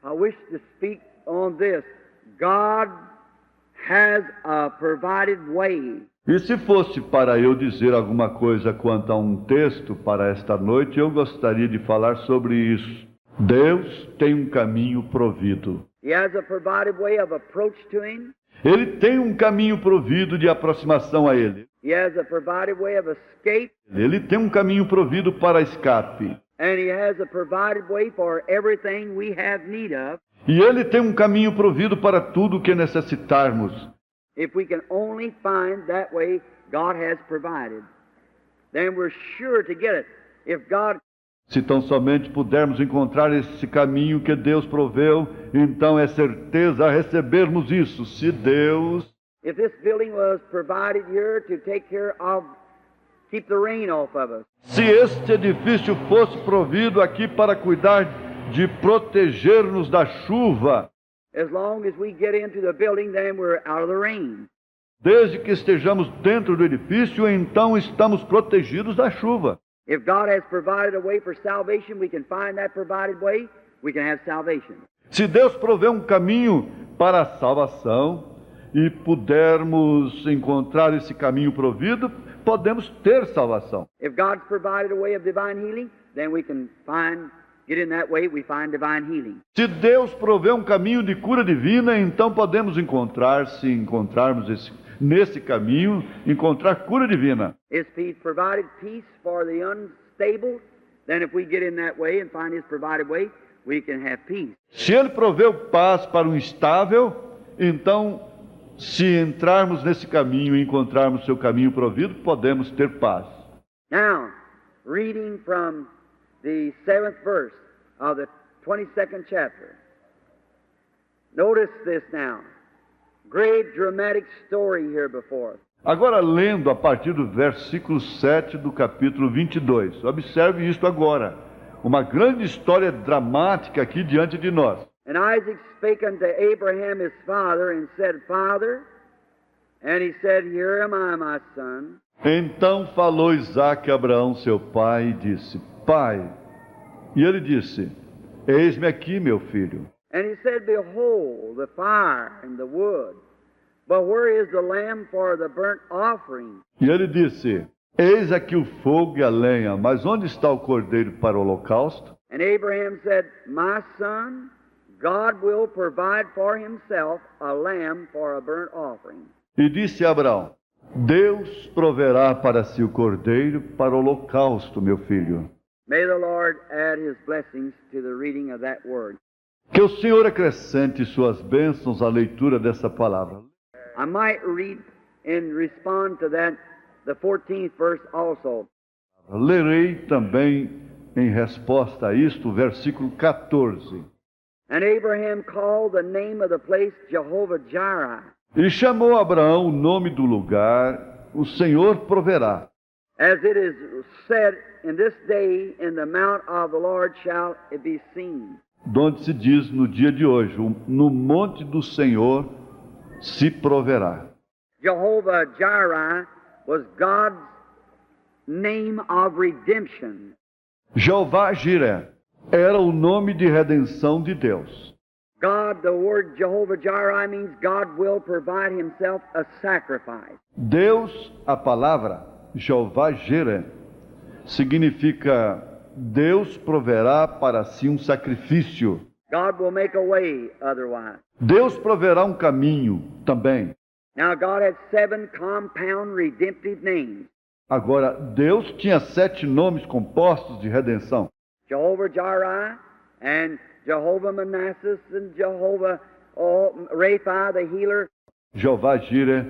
I wish to speak on this. God has a provided way. E se fosse para eu dizer alguma coisa quanto a um texto para esta noite, eu gostaria de falar sobre isso. Deus tem um caminho provido. He has a provided way of approach to Him. Ele tem um caminho provido de aproximação a Ele. He has a provided way of escape. Ele tem um caminho provido para escape. And He has a provided way for everything we have need of. E Ele tem um caminho provido para tudo o que necessitarmos. If we can only find that way God has provided, then we're sure to get it. If God Se tão somente pudermos encontrar esse caminho que Deus proveu, então é certeza recebermos isso. Se Deus... If this building was provided here to take care of, keep the rain off of us. Se este edifício fosse provido aqui para cuidar de proteger-nos da chuva, As long as we get into the building, then we're out of the rain. desde que estejamos dentro do edifício, então estamos protegidos da chuva. If God has provided a way for salvation, we can find that provided way, we can have salvation. Se Deus provê um caminho para a salvação e pudermos encontrar esse caminho provido, podemos ter salvação. If God's provided a way of divine healing, then we can get in that way, we find divine healing. Se Deus provê um caminho de cura divina, então podemos nesse caminho, encontrar cura divina. If He's provided peace for the unstable, then if we get in that way and find His provided way, we can have peace. Se Ele proveu paz para o instável, então, se entrarmos nesse caminho e encontrarmos seu caminho provido, podemos ter paz. Now, reading from the 7th verse of the 22nd chapter. Notice this now. Great dramatic story here before us. Agora, lendo a partir do versículo 7 do capítulo 22. Observe isto agora. Uma grande história dramática aqui diante de nós. And Isaac spake unto Abraham his father, and said, Father, and he said, Here am I, my son. Então falou Isaque a Abraão, seu pai, e disse, Pai. E ele disse, Eis-me aqui, meu filho. And he said, Behold, the fire and the wood, but where is the lamb for the burnt offering? E ele disse, Eis aqui o fogo e a lenha, mas onde está o cordeiro para o holocausto? And Abraham said, My son, God will provide for himself a lamb for a burnt offering. E disse a Abraão, Deus proverá para si o cordeiro para o holocausto, meu filho. May the Lord add His blessings to the reading of that word. Que o Senhor acrescente suas bênçãos à leitura dessa palavra. I might read and respond to that, the 14th verse also. Lerei também em resposta a isto o versículo 14. And Abraham called the name of the place Jehovah-Jireh, E chamou Abraão o nome do lugar, o Senhor proverá. as it is said, in this day in the mount of the Lord shall it be seen. Donde se diz no dia de hoje, no monte do Senhor se proverá. Jehovah-Jireh was God's name of redemption. Jeová Jiré era o nome de redenção de Deus. God, the word Jehovah-Jireh means God will provide Himself a sacrifice. Deus, a palavra Jeová Jiré, significa Deus proverá para si um sacrifício. God will make a way otherwise. Deus proverá um caminho também. Now God had 7 compound redemptive names. Agora, Deus tinha 7 nomes compostos de redenção. Jehovah-Jireh and Jehovah-Manasseh and Jehovah oh, Rapha, the healer, Jeová Jireh,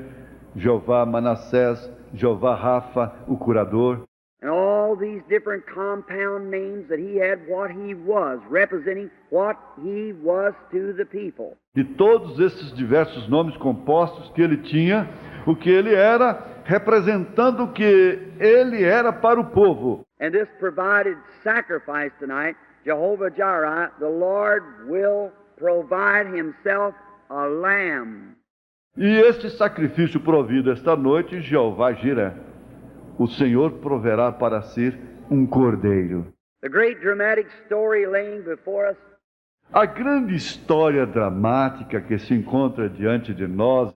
Jeová Manassés, Jeová Rafa, o curador. and all these different compound names that he had, what he was, representing what he was to the people. E todos esses diversos nomes compostos que ele tinha, o que ele era, representando o que ele era para o povo. And this provided sacrifice tonight, Jehovah Jireh, the Lord will provide himself a lamb. E este sacrifício provido esta noite, Jeová Jireh, o Senhor proverá para si um cordeiro. The great dramatic story laying before us, A grande história dramática que se encontra diante de nós,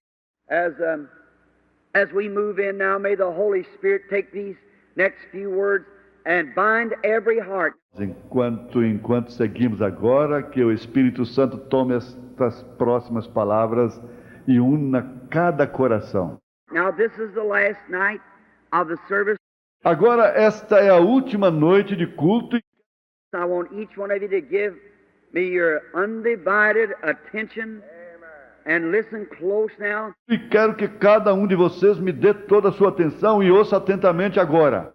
as we move in now, may the Holy Spirit take these next few words and bind every heart. enquanto seguimos agora, que o Espírito Santo tome estas próximas palavras e una cada coração. Now this is the last night of the service. Agora, esta é a última noite de culto. I want each one of you to give me your undivided attention and listen close now. E quero que cada um de vocês me dê toda a sua atenção e ouça atentamente agora.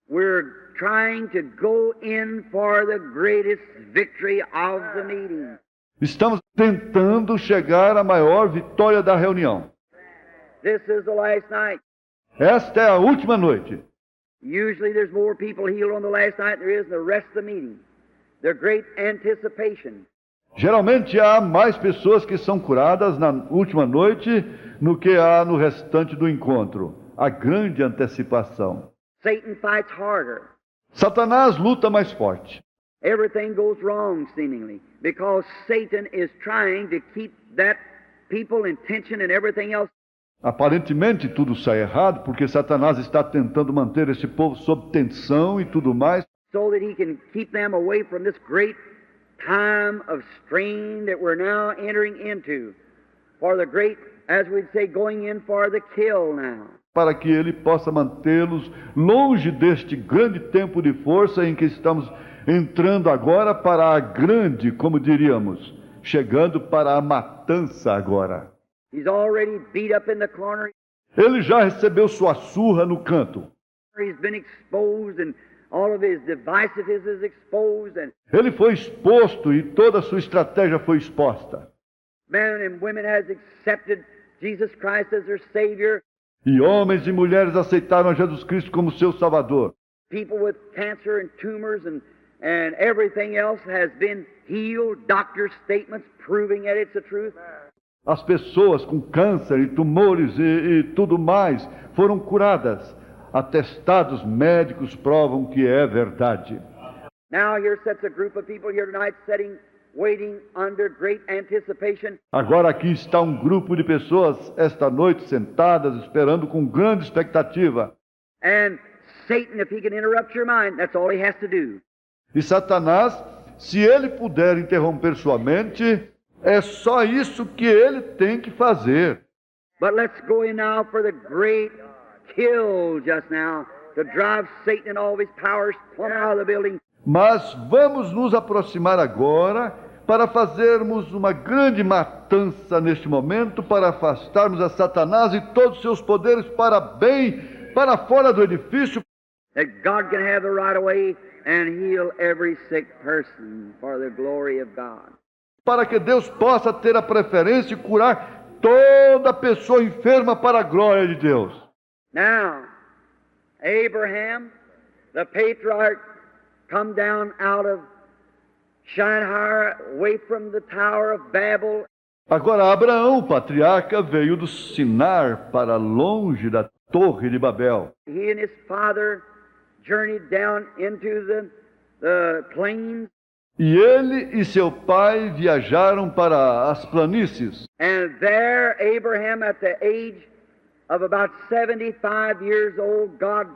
We're trying to go in for the greatest victory of the meeting. Estamos tentando chegar à maior vitória da reunião. This is the last night. Esta é a última noite. Usually there's more people healed on the last night than there is in the rest of the meeting. The great anticipation. Geralmente há mais pessoas que são curadas na última noite do que há no restante do encontro. A grande antecipação. Satan fights harder. Satanás luta mais forte. Everything goes wrong seemingly because Satan is trying to keep that people in tension and everything else. Aparentemente tudo sai errado porque Satanás está tentando manter esse povo sob tensão e tudo mais, so that he can keep them away from this great time of strain that we're now entering into. For the great, as we'd say, going in for the kill now. para que ele possa mantê-los longe deste grande tempo de força em que estamos entrando agora para a grande, como diríamos, chegando para a matança agora. He's already beat up in the corner. Ele já recebeu sua surra no canto. He's been exposed and all of his divisiveness is exposed and Ele foi exposto e toda a sua estratégia foi exposta. men and women has accepted Jesus Christ as their Savior. E homens e mulheres aceitaram a Jesus Cristo como seu Salvador. People with cancer and tumors and everything else has been healed. Doctor statements proving that it's the truth. As pessoas com câncer e tumores e tudo mais foram curadas. Atestados médicos provam que é verdade. Now here sits a group of people here tonight waiting under great anticipation. Agora aqui está um grupo de pessoas esta noite sentadas esperando com grande expectativa. And Satan, if he can interrupt your mind, that's all he has to do. E Satanás, se ele puder interromper sua mente, é só isso que ele tem que fazer. But let's go in now for the great kill just now to drive Satan and all of his powers plumb out of the building. Mas vamos nos aproximar agora para fazermos uma grande matança neste momento, para afastarmos a Satanás e todos os seus poderes para fora do edifício, That God can have the right of way and heal every sick person for the glory of God. para que Deus possa ter a preferência e curar toda pessoa enferma para a glória de Deus. Now, Abraham, the patriarch, come down out of Shinar, away from the Tower of Babel. Agora, Abraão, o patriarca, veio do Sinar para longe da Torre de Babel. He and his father journeyed down into the plains, E ele e seu pai viajaram para as planícies. and there Abraham, at the age of about 75 years old, God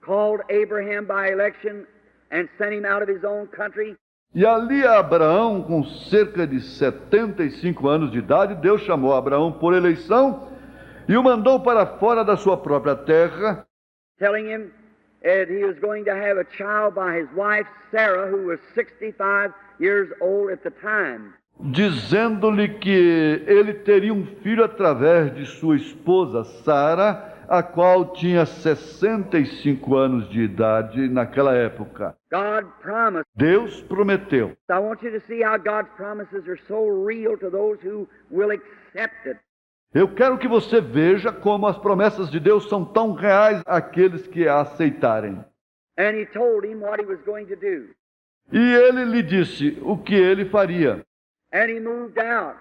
called Abraham by election and sent him out of his own country. E ali Abraão, com cerca de 75 anos de idade, Deus chamou Abraão por eleição e o mandou para fora da sua própria terra, telling him that he was going to have a child by his wife Sarah, who was 65 years old at the time. dizendo-lhe que ele teria um filho através de sua esposa Sara, a qual tinha 65 anos de idade naquela época. God promised. Deus prometeu. I want you to see how God's promises are so real to those who will accept it. Eu quero que você veja como as promessas de Deus são tão reais àqueles que a aceitarem. And he told him what he was going to do. E ele lhe disse o que ele faria. And he moved out,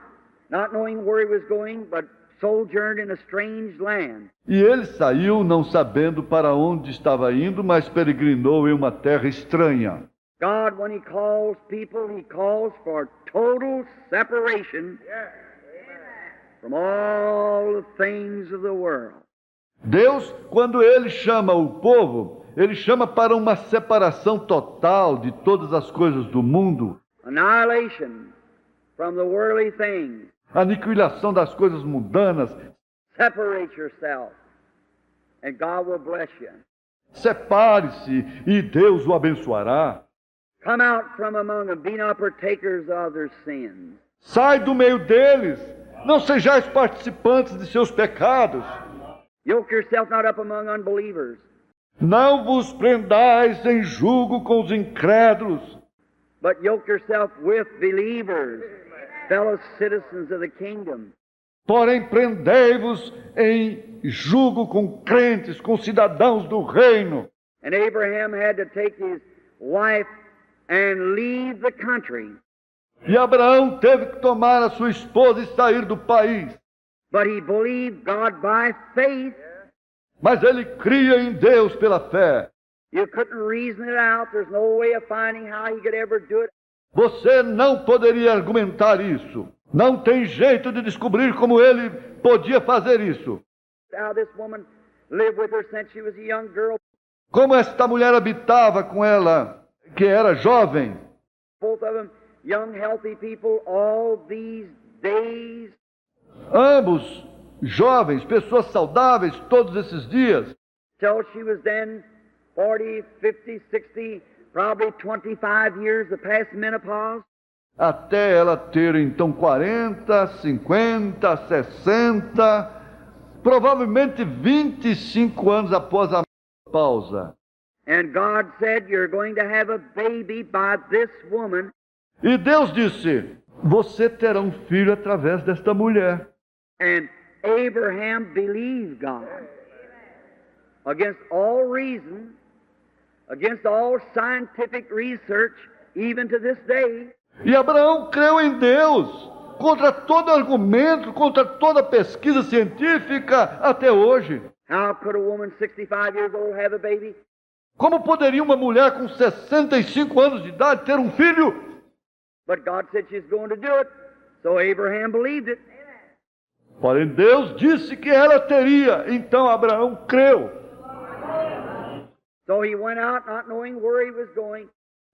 not knowing where he was going, but sojourned in a strange land. E ele saiu não sabendo para onde estava indo, mas peregrinou em uma terra estranha. God, when he calls people, he calls for total separation from all the things of the world. Deus, quando ele chama o povo, ele chama para uma separação total de todas as coisas do mundo. Annihilation from the worldly things. Aniquilação das coisas mundanas. Separate yourself, and God will bless you. Separe-se e Deus o abençoará. Come out from among them, be not partakers of their sins. Sai do meio deles, não sejais participantes de seus pecados. Yoke yourself not up among unbelievers. Não vos prendais em julgo com os incrédulos, But yoke yourself with believers, fellow citizens of the kingdom. porém prendei-vos em julgo com crentes, com cidadãos do reino. And Abraham had to take his wife and leave the country. E Abraão teve que tomar a sua esposa e sair do país. But he believed God by faith. Mas ele cria em Deus pela fé. You couldn't reason it out. There's no way of finding how he could ever do it. Você não poderia argumentar isso. Não tem jeito de descobrir como ele podia fazer isso. How this woman lived with her since she was a young girl. Como esta mulher habitava com ela, que era jovem. Both of them young, healthy people all these days. Ambos jovens, pessoas saudáveis todos esses dias. Till she was then 40, 50, 60, probably 25 years past menopause. Até ela ter então 40, 50, 60, provavelmente 25 anos após a pausa. And God said, you're going to have a baby by this woman. E Deus disse, você terá um filho através desta mulher. And Abraham believed God. Against all reason, against all scientific research, even to this day. E Abraão creu em Deus, contra todo argumento, contra toda pesquisa científica até hoje. How could a woman 65 years old have a baby? Como poderia uma mulher com 65 anos de idade ter um filho? But God said she's going to do it. So Abraham believed it. Porém, Deus disse que ela teria, então Abraão creu. So he went out not knowing where he was going.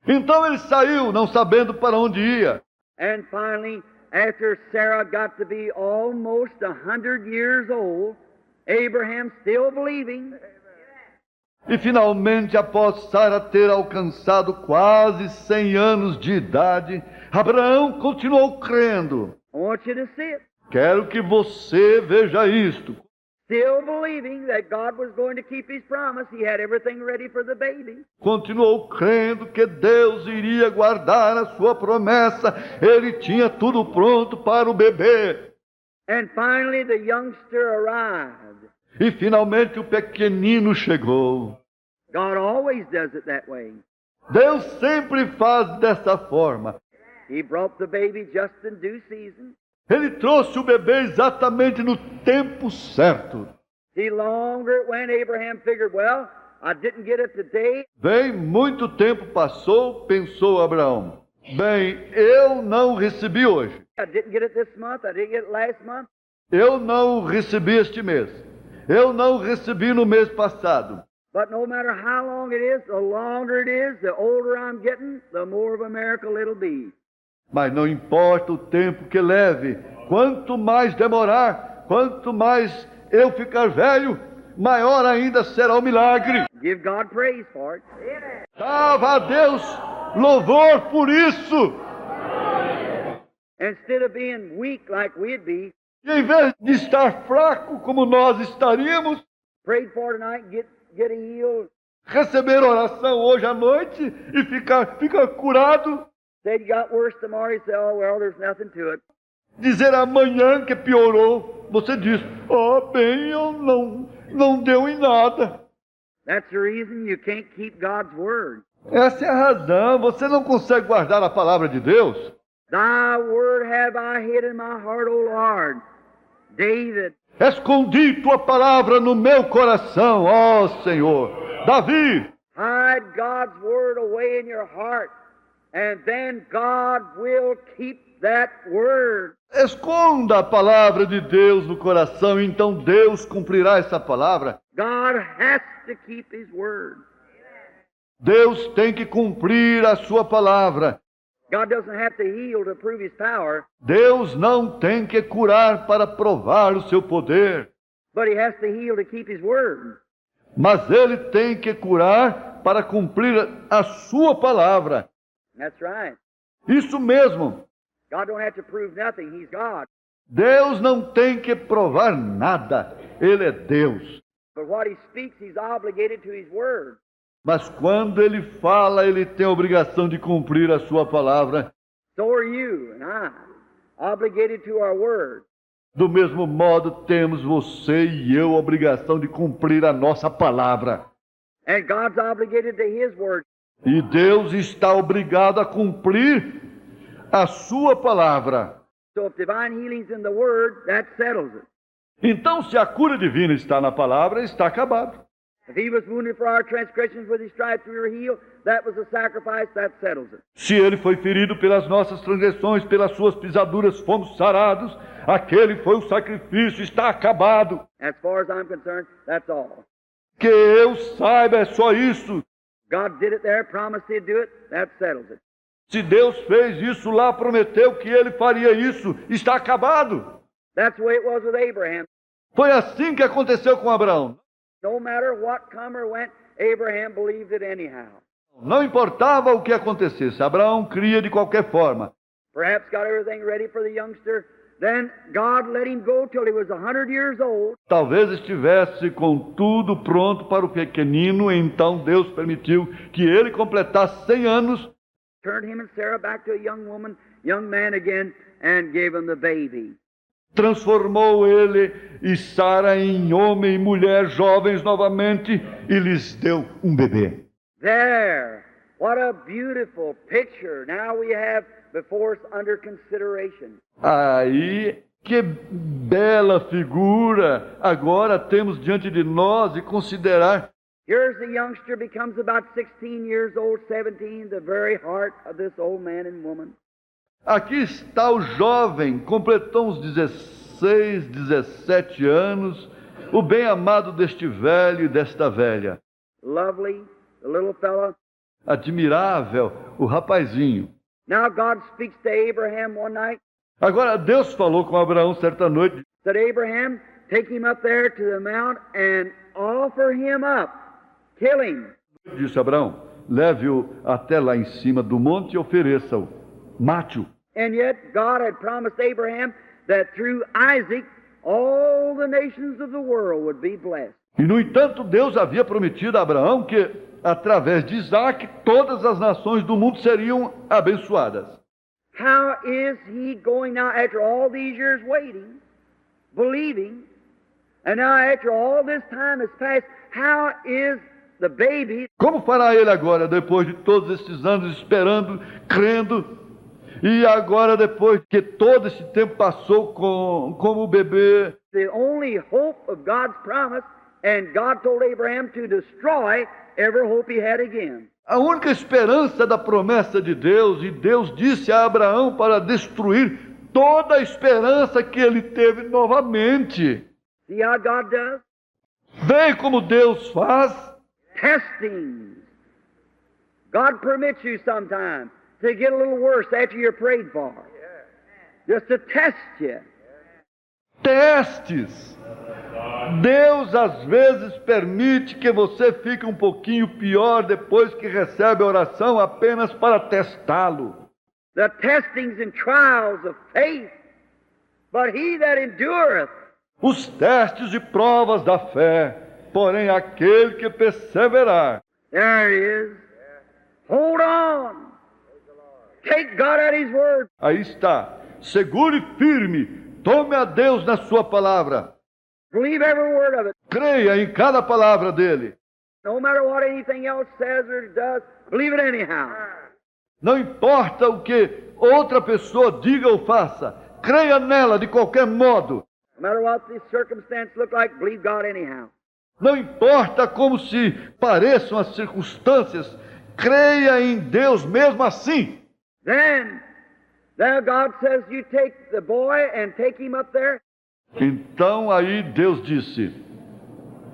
Então ele saiu, não sabendo para onde ia. And finally, after Sarah got to be almost 100 years old, Abraham still believing. E finalmente, após Sara ter alcançado quase 100 anos de idade, Abraão continuou crendo. I want you to see it. Quero que você veja isto. Still believing that God was going to keep his promise. He had everything ready for the baby. Continuou crendo que Deus iria guardar a sua promessa. Ele tinha tudo pronto para o bebê. And finally the youngster arrived. E finalmente o pequenino chegou. God always does it that way. Deus sempre faz desta forma. He brought the baby just in due season. Ele trouxe o bebê exatamente no tempo certo. See, longer it went, Abraham figured, well, I didn't get it today. Bem, muito tempo passou, pensou Abraão. Bem, eu não recebi hoje. I didn't get it this month. I didn't get it last month. Eu não recebi este mês. Eu não recebi no mês passado. But no matter how long it is, the longer it is, the older I'm getting, the more of a miracle it'll be. Mas não importa o tempo que leve. Quanto mais demorar, quanto mais eu ficar velho, maior ainda será o milagre. Give God praise for it. Dava a Deus louvor por isso. Instead of being weak like we'd be, E em vez de estar fraco como nós estaríamos, prayed for tonight, get healed. receber oração hoje à noite e ficar curado, Said you got worse tomorrow, you say, oh, well, there's nothing to it. dizer amanhã que piorou, você diz, bem, eu não deu em nada. That's the reason you can't keep God's word. Essa é a razão, você não consegue guardar a palavra de Deus. Thy word have I hid in my heart, O Lord. David, Escondi tua palavra no meu coração, ó Senhor. Davi, hide God's word away in your heart, and then God will keep that word. esconda a palavra de Deus no coração, então Deus cumprirá essa palavra. God has to keep His word. Deus tem que cumprir a sua palavra. God doesn't have to heal to prove His power, Deus não tem que curar para provar o seu poder, but He has to heal to keep His word. mas Ele tem que curar para cumprir a sua palavra. That's right. Isso mesmo. God don't have to prove nothing. He's God. Deus não tem que provar nada. Ele é Deus. But what He speaks, He's obligated to His word. Mas quando Ele fala, Ele tem a obrigação de cumprir a sua palavra. So are you and I, obligated to our word. Do mesmo modo, temos você e eu a obrigação de cumprir a nossa palavra. And God's obligated to His word. E Deus está obrigado a cumprir a sua palavra. So if divine healing's in the word, that settles it. Então, se a cura divina está na palavra, está acabado. If He was wounded for our transgressions, with His stripes we were healed, that was a sacrifice, that settles it. Se Ele foi ferido pelas nossas transgressões, pelas suas pisaduras fomos sarados, aquele foi o sacrifício, está acabado. As far as I'm concerned, that's all. Que eu saiba, é só isso. God did it there, promised He'd do it, that settles it. Se Deus fez isso lá, prometeu que Ele faria isso, está acabado. That's the way it was with Abraham. Foi assim que aconteceu com Abraão. No matter what come or went, Abraham believed it anyhow. Não importava o que acontecesse, Abraão cria de qualquer forma. Perhaps got everything ready for the youngster. Then God let him go till he was 100 years old. Talvez estivesse com tudo pronto para o pequenino, então Deus permitiu que ele completasse 100 anos, Turned him and Sarah back to a young man again, and gave him the baby. transformou ele e Sara em homem e mulher jovens novamente e lhes deu um bebê. There, what a beautiful picture now we have before us under consideration. Aí, que bela figura agora temos diante de nós e considerar. Here's the youngster becomes about 16 years old, 17, the very heart of this old man and woman. Aqui está o jovem, completou uns 16, 17 anos, o bem-amado deste velho e desta velha. Lovely, the little fellow. Admirável, o rapazinho. Now God speaks to Abraham one night. Agora Deus falou com Abraão certa noite. Said, Abraham, take him up there to the mount and offer him up. Kill him. Disse Abraão, leve-o até lá em cima do monte e ofereça-o. Mate-o. And yet God had promised Abraham that through Isaac all the nations of the world would be blessed. E no entanto Deus havia prometido a Abraão que através de Isaac todas as nações do mundo seriam abençoadas. How is he going now after all these years waiting, believing, and now after all this time has passed, how is the baby? Como fará ele agora, depois de todos esses anos esperando, crendo, e agora depois que todo esse tempo passou como o bebê? The only hope of God's promise, and God told Abraham to destroy every hope he had again. A única esperança da promessa de Deus, e Deus disse a Abraão para destruir toda a esperança que ele teve novamente. See how God does? Vê como Deus faz. Testing. God permits you sometimes to get a little worse after you're prayed for. Just to test you. Testes. Deus às vezes permite que você fique um pouquinho pior depois que recebe a oração apenas para testá-lo. the testings and trials of faith, but he that endureth. Os testes e provas da fé, porém aquele que perseverar. There it is. Hold on. Take God at His word. Aí está. Segure firme. Tome a Deus na sua palavra. Believe every word of it. Creia em cada palavra dele. No matter what anything else says or does, believe it anyhow. Não importa o que outra pessoa diga ou faça. Creia nela de qualquer modo. No matter what the circumstance look like, believe God anyhow. Não importa como se pareçam as circunstâncias. Creia em Deus mesmo assim. Then, there God says, you take the boy and take him up there. Então aí Deus disse: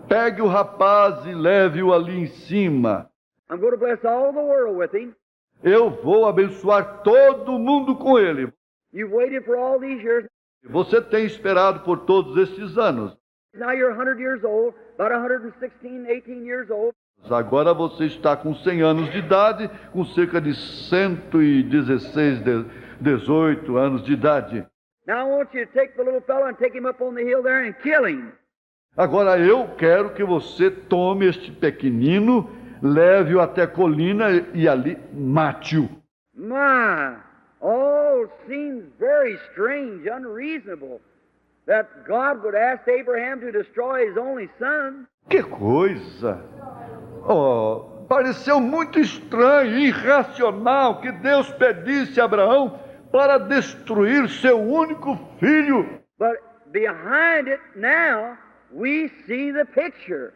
pegue o rapaz e leve-o ali em cima. I'm going to bless all the world with him. Eu vou abençoar todo mundo com ele. You've waited for all these years. Você tem esperado por todos estes anos. Now you're 100 years old, about 116, 18 years old. Agora você está com 100 anos de idade, com cerca de 116, 18 anos de idade. Now I want you to take the little fellow and take him up on the hill there and kill him. Agora eu quero que você tome este pequenino, leve-o até a colina e ali mate-o. My, all seems very strange, unreasonable, that God would ask Abraham to destroy his only son. Que coisa! Oh, pareceu muito estranho e irracional que Deus pedisse a Abraão para destruir seu único filho. But behind it now, we see the picture.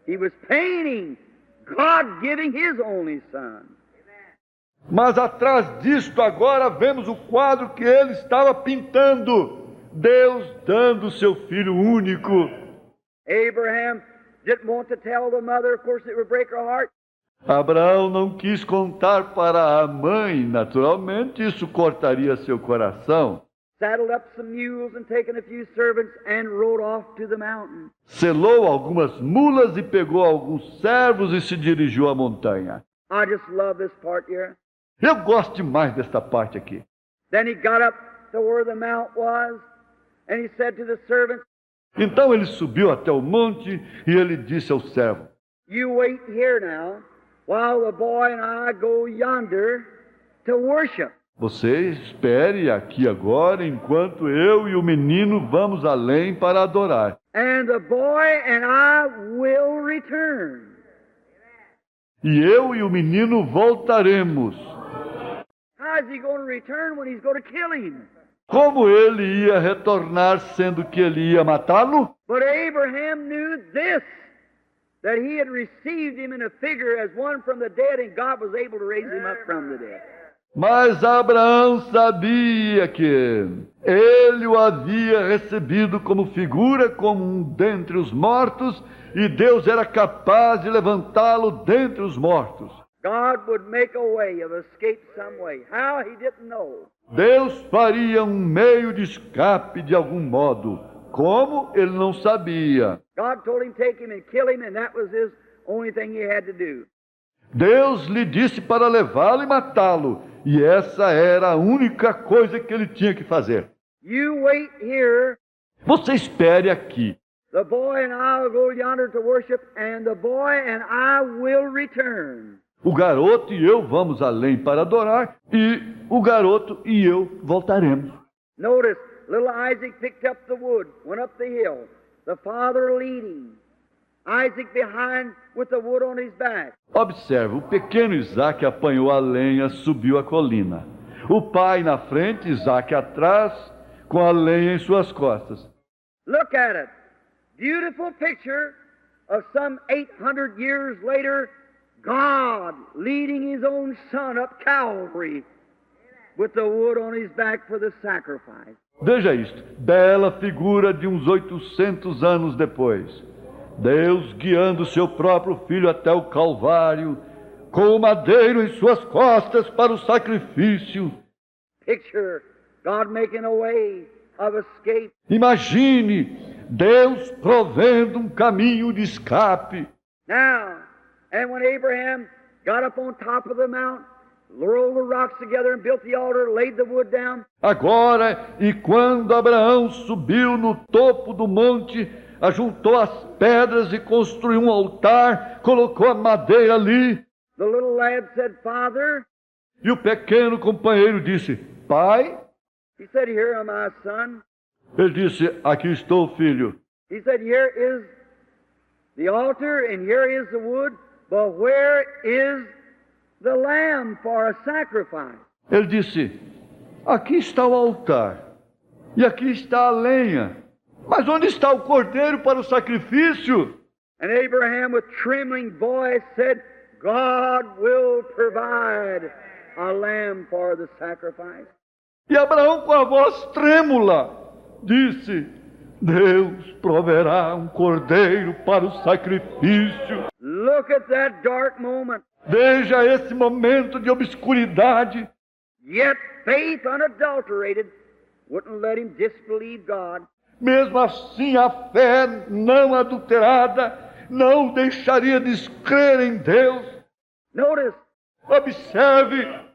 He was painting God giving His only son. Mas atrás disto agora vemos o quadro que ele estava pintando. Deus dando seu filho único. Abraham didn't want to tell the mother, of course it would break her heart. Abraão não quis contar para a mãe, naturalmente isso cortaria seu coração. Saddled up some mules and taken a few servants and rode off to the mountain. Selou algumas mulas e pegou alguns servos e se dirigiu à montanha. I just love this part here. Eu gosto demais desta parte aqui. Then he got up to where the mount was, and he said to the servants, Então ele subiu até o monte e ele disse ao servo: you wait here now, while the boy and I go yonder to worship. Você espere aqui agora, enquanto eu e o menino vamos além para adorar. And the boy and I will return. E eu e o menino voltaremos. How is he going to return when he's going to kill him? Como ele ia retornar, sendo que ele ia matá-lo? But Abraham knew this, that he had received him in a figure as one from the dead, and God was able to raise him up from the dead. Mas Abraão sabia que ele o havia recebido como figura, como um dentre os mortos, e Deus era capaz de levantá-lo dentre os mortos. God would make a way of escape some way. How, he didn't know. Deus faria um meio de escape de algum modo. Como? Ele não sabia. God told him take him and kill him, and that was his only thing he had to do. Deus lhe disse para levá-lo e matá-lo, e essa era a única coisa que ele tinha que fazer. You wait here. Você espere aqui. The boy and I will go yonder to worship, and the boy and I will return. O garoto e eu vamos além para adorar, e o garoto e eu voltaremos. Notice, little Isaac picked up the wood, went up the hill, the father leading, Isaac behind with the wood on his back. Observe, o pequeno Isaac apanhou a lenha, subiu a colina. O pai na frente, Isaac atrás, com a lenha em suas costas. Look at it. Beautiful picture of some 800 years later, God leading His own Son up Calvary with the wood on His back for the sacrifice. Veja isto, bela figura de uns 800 anos depois. Deus guiando seu próprio filho até o Calvário, com o madeiro em suas costas para o sacrifício. Picture God making a way of escape. Imagine Deus provendo um caminho de escape. Now, and when Abraham got up on top of the mount, rolled the rocks together and built the altar, laid the wood down. Agora, e quando Abraão subiu no topo do monte, ajuntou as pedras e construiu um altar, colocou a madeira ali. The little lad said, Father. E o pequeno companheiro disse, Pai? He said, Here am I, son. Ele disse, aqui estou, filho. He said, Here is the altar and here is the wood, but where is the lamb for a sacrifice? Ele disse, aqui está o altar e aqui está a lenha, mas onde está o cordeiro para o sacrifício? And Abraham, with trembling voice, said, God will provide a lamb for the sacrifice. E Abraão, com a voz trêmula, disse, Deus proverá um cordeiro para o sacrifício. Look at that dark moment. Veja esse momento de obscuridade. Yet faith unadulterated wouldn't let him disbelieve God. Mesmo assim, a fé não adulterada não deixaria de crer em Deus. Notice. Observe.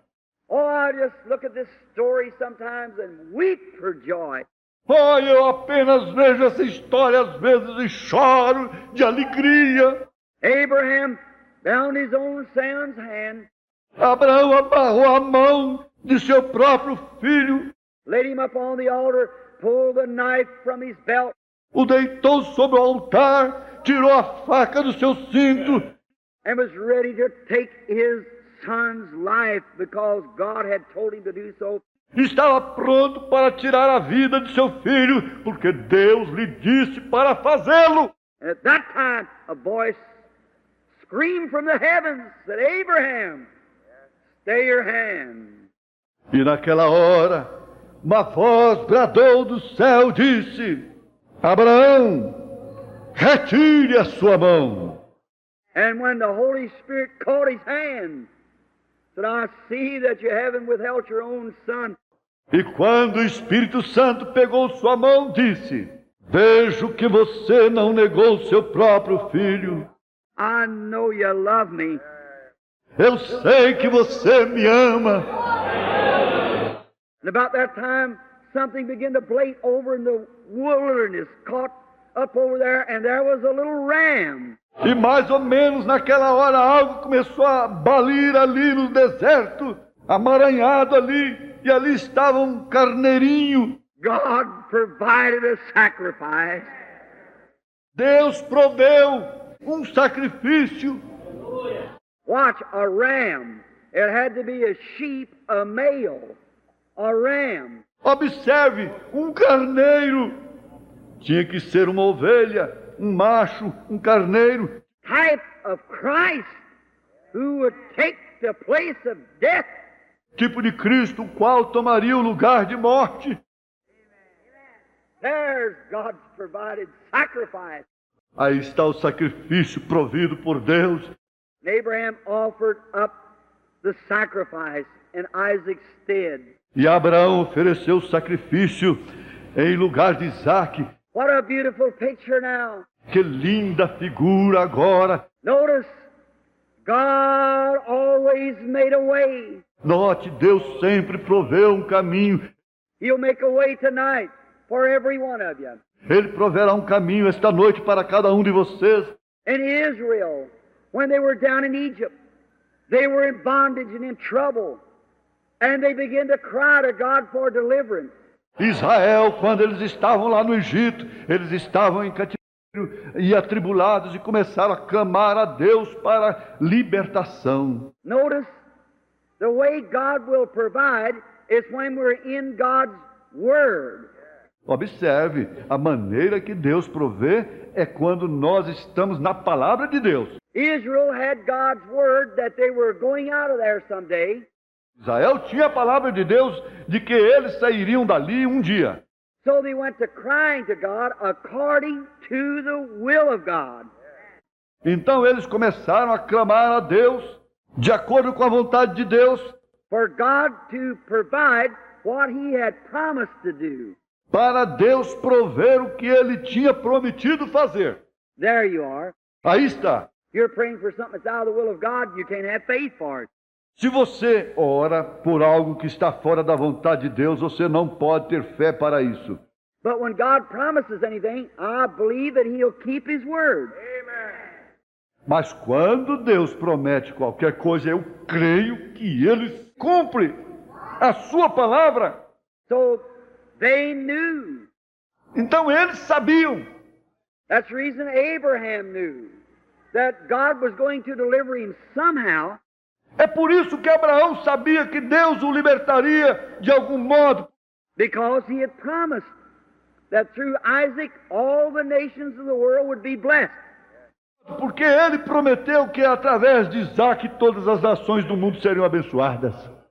Oh, I just look at this story sometimes and weep for joy. Oh, eu apenas vejo essa história às vezes e choro de alegria. Abraham bound his own son's hand. Abraão amarrou a mão de seu próprio filho. Laid him up on the altar, pulled the knife from his belt. O deitou sobre o altar, tirou a faca do seu cinto. And was ready to take his son's life because God had told him to do so. Estava pronto para tirar a vida de seu filho, porque Deus lhe disse para fazê-lo. And at that time, a voice screamed from the heavens, said, Abraham, stay your hand. E naquela hora, uma voz bradou do céu, disse, Abraão, retire a sua mão. And when the Holy Spirit caught his hand, said, I see that you haven't withheld your own son. E quando o Espírito Santo pegou sua mão, disse, vejo que você não negou seu próprio filho. I know you love me. Eu sei que você me ama. And about that time, something began to blate over in the wilderness, caught up over there, and there was a little ram. E mais ou menos naquela hora algo começou a balir ali no deserto, amaranhado ali, e ali estava um carneirinho. God provided a sacrifice. Deus proveu um sacrifício. Watch, a ram. It had to be a sheep, a male, a ram. Observe, um carneiro. Tinha que ser uma ovelha, um macho, um carneiro. Type of Christ, who would take the place of death. Tipo de Cristo, o qual tomaria o lugar de morte. There's God's provided sacrifice. Aí está o sacrifício provido por Deus. And Abraham offered up the sacrifice in Isaac's stead. E Abraão ofereceu o sacrifício em lugar de Isaque. What a beautiful picture now. Que linda figura agora. Notice, God always made a way. Note, Deus sempre proveu um caminho. He'll make a way tonight for every one of you. Ele proverá um caminho esta noite para cada um de vocês. In Israel, when they were down in Egypt, they were in bondage and in trouble. And they began to cry to God for deliverance. Israel, quando eles estavam lá no Egito, eles estavam em cativeiro e atribulados e começaram a clamar a Deus para libertação. Notice, the way God will provide is when we're in God's Word. Observe, a maneira que Deus provê é quando nós estamos na palavra de Deus. Israel had God's Word that they were going out of there someday. Israel tinha a palavra de Deus de que eles sairiam dali um dia. So they went to crying to God according to the will of God. Então eles começaram a clamar a Deus de acordo com a vontade de Deus. For God to provide what He had promised to do. Para Deus prover o que Ele tinha prometido fazer. There you are. Aí está. You're praying for something that's out of the will of God, you can't have faith for it. Se você ora por algo que está fora da vontade de Deus, você não pode ter fé para isso. But when God promises anything, I believe that He'll keep His word. Mas quando Deus promete qualquer coisa, eu creio que Ele cumpre a sua palavra. So they knew. Então eles sabiam. That's the reason Abraham knew that God was going to deliver him somehow. É por isso que Abraão sabia que Deus o libertaria de algum modo. Because he had promised that through Isaac all the nations of the world would be blessed. Porque ele prometeu que através de Isaac todas as nações do mundo seriam abençoadas.